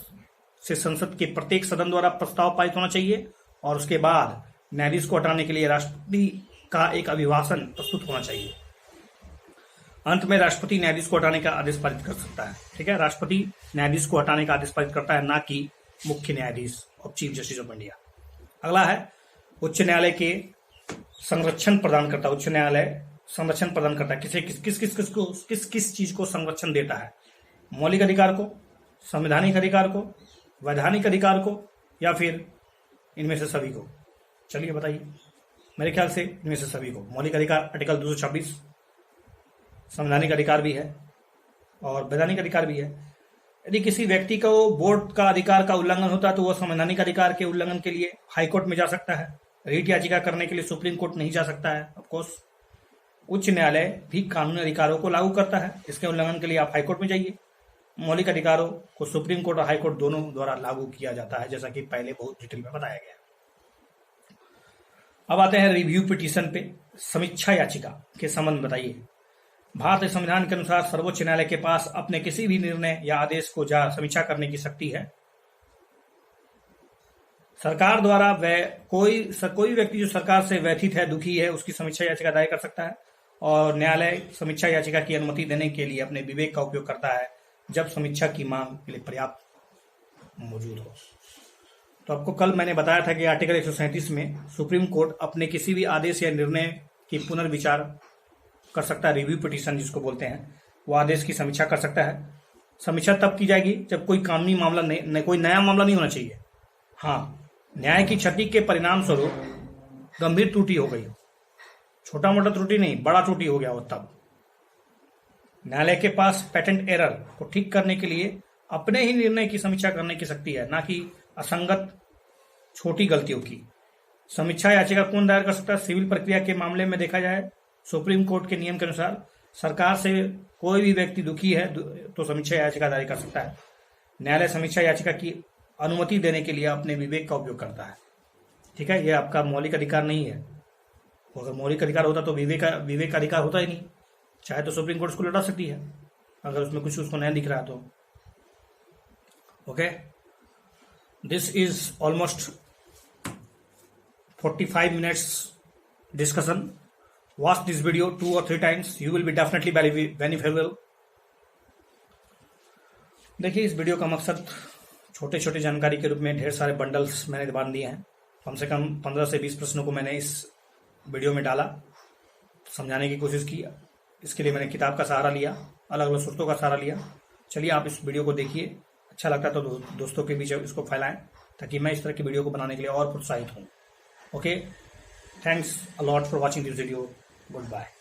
से संसद के प्रत्येक सदन द्वारा प्रस्ताव पारित होना चाहिए और उसके बाद न्यायाधीश को हटाने के लिए राष्ट्रपति का एक अभिभाषण प्रस्तुत होना चाहिए। अंत में राष्ट्रपति न्यायाधीश को हटाने का आदेश पारित कर सकता है। ठीक है, राष्ट्रपति न्यायाधीश को हटाने का आदेश पारित करता है, ना कि मुख्य न्यायाधीश और चीफ जस्टिस ऑफ इंडिया। अगला है उच्च न्यायालय के संरक्षण प्रदान करता है। उच्च न्यायालय संरक्षण प्रदान करता है किस चीज को संरक्षण देता है। मौलिक अधिकार को, संवैधानिक अधिकार को, वैधानिक अधिकार को, या फिर इनमें से सभी को। चलिए बताइए। मेरे ख्याल से इनमें से सभी को। मौलिक अधिकार आर्टिकल 226, संवैधानिक अधिकार भी है और वैधानिक अधिकार भी है। यदि किसी व्यक्ति को वोट का अधिकार का उल्लंघन होता है तो वह संवैधानिक अधिकार के उल्लंघन के लिए हाई कोर्ट में जा सकता है। रीट याचिका करने के लिए सुप्रीम कोर्ट नहीं जा सकता है। ऑफकोर्स उच्च न्यायालय भी कानूनी अधिकारों को लागू करता है। इसके उल्लंघन के लिए आप हाई कोर्ट में जाइए। मौलिक अधिकारों को सुप्रीम कोर्ट और हाई कोर्ट दोनों द्वारा लागू किया जाता है, जैसा कि पहले बहुत डिटेल में बताया गया। अब आते हैं रिव्यू पिटीशन पे। समीक्षा याचिका के संबंध बताइए। भारतीय संविधान के अनुसार सर्वोच्च न्यायालय के पास अपने किसी भी निर्णय या आदेश को समीक्षा करने की शक्ति है। सरकार द्वारा कोई व्यक्ति जो सरकार से व्यथित है, दुखी है, उसकी समीक्षा याचिका दायर कर सकता है और न्यायालय समीक्षा याचिका की अनुमति देने के लिए अपने विवेक का उपयोग करता है जब समीक्षा की मांग के लिए पर्याप्त मौजूद हो। तो आपको कल मैंने बताया था कि आर्टिकल 137 में सुप्रीम कोर्ट अपने किसी भी आदेश या निर्णय की पुनर्विचार कर सकता है। रिव्यू पिटीशन जिसको बोलते हैं, वो आदेश की समीक्षा कर सकता है। समीक्षा तब की जाएगी जब कोई कानूनी मामला कोई नया मामला नहीं होना चाहिए। हाँ, न्याय की क्षति के परिणाम स्वरूप गंभीर त्रुटि हो गई हो, छोटा मोटा त्रुटि नहीं, बड़ा त्रुटि हो गया हो, तब न्यायालय के पास पेटेंट एरर को ठीक करने के लिए अपने ही निर्णय की समीक्षा करने की शक्ति है, ना कि असंगत छोटी गलतियों की। समीक्षा याचिका कौन दायर कर सकता है? सिविल प्रक्रिया के मामले में देखा जाए सुप्रीम कोर्ट के नियम के अनुसार सरकार से कोई भी व्यक्ति दुखी है तो समीक्षा याचिका दायर कर सकता है। न्यायालय समीक्षा याचिका की अनुमति देने के लिए अपने विवेक का उपयोग करता है। ठीक है, यह आपका मौलिक अधिकार नहीं है। अगर मौलिक अधिकार होता तो विवेक का अधिकार होता ही नहीं। चाहे तो सुप्रीम कोर्ट उसको लौटा सकती है अगर उसमें कुछ उसको नया दिख रहा है तो। Okay, this is almost 45 minutes discussion. Watch this video 2 or 3 times. You will be definitely beneficial. देखिए, इस वीडियो का मकसद छोटे छोटे जानकारी के रूप में ढेर सारे बंडल्स मैंने बांध दिए हैं। कम से कम 15 से 20 प्रश्नों को मैंने इस वीडियो में डाला, समझाने की कोशिश की। इसके लिए मैंने किताब का सहारा लिया, अलग अलग स्रोतों का सहारा लिया। चलिए, आप इस वीडियो को देखिए। अच्छा लगता है तो दोस्तों के बीच इसको फैलाएं ताकि मैं इस तरह की वीडियो को बनाने के लिए और प्रोत्साहित हूँ। Okay, thanks a lot for watching this video. Goodbye.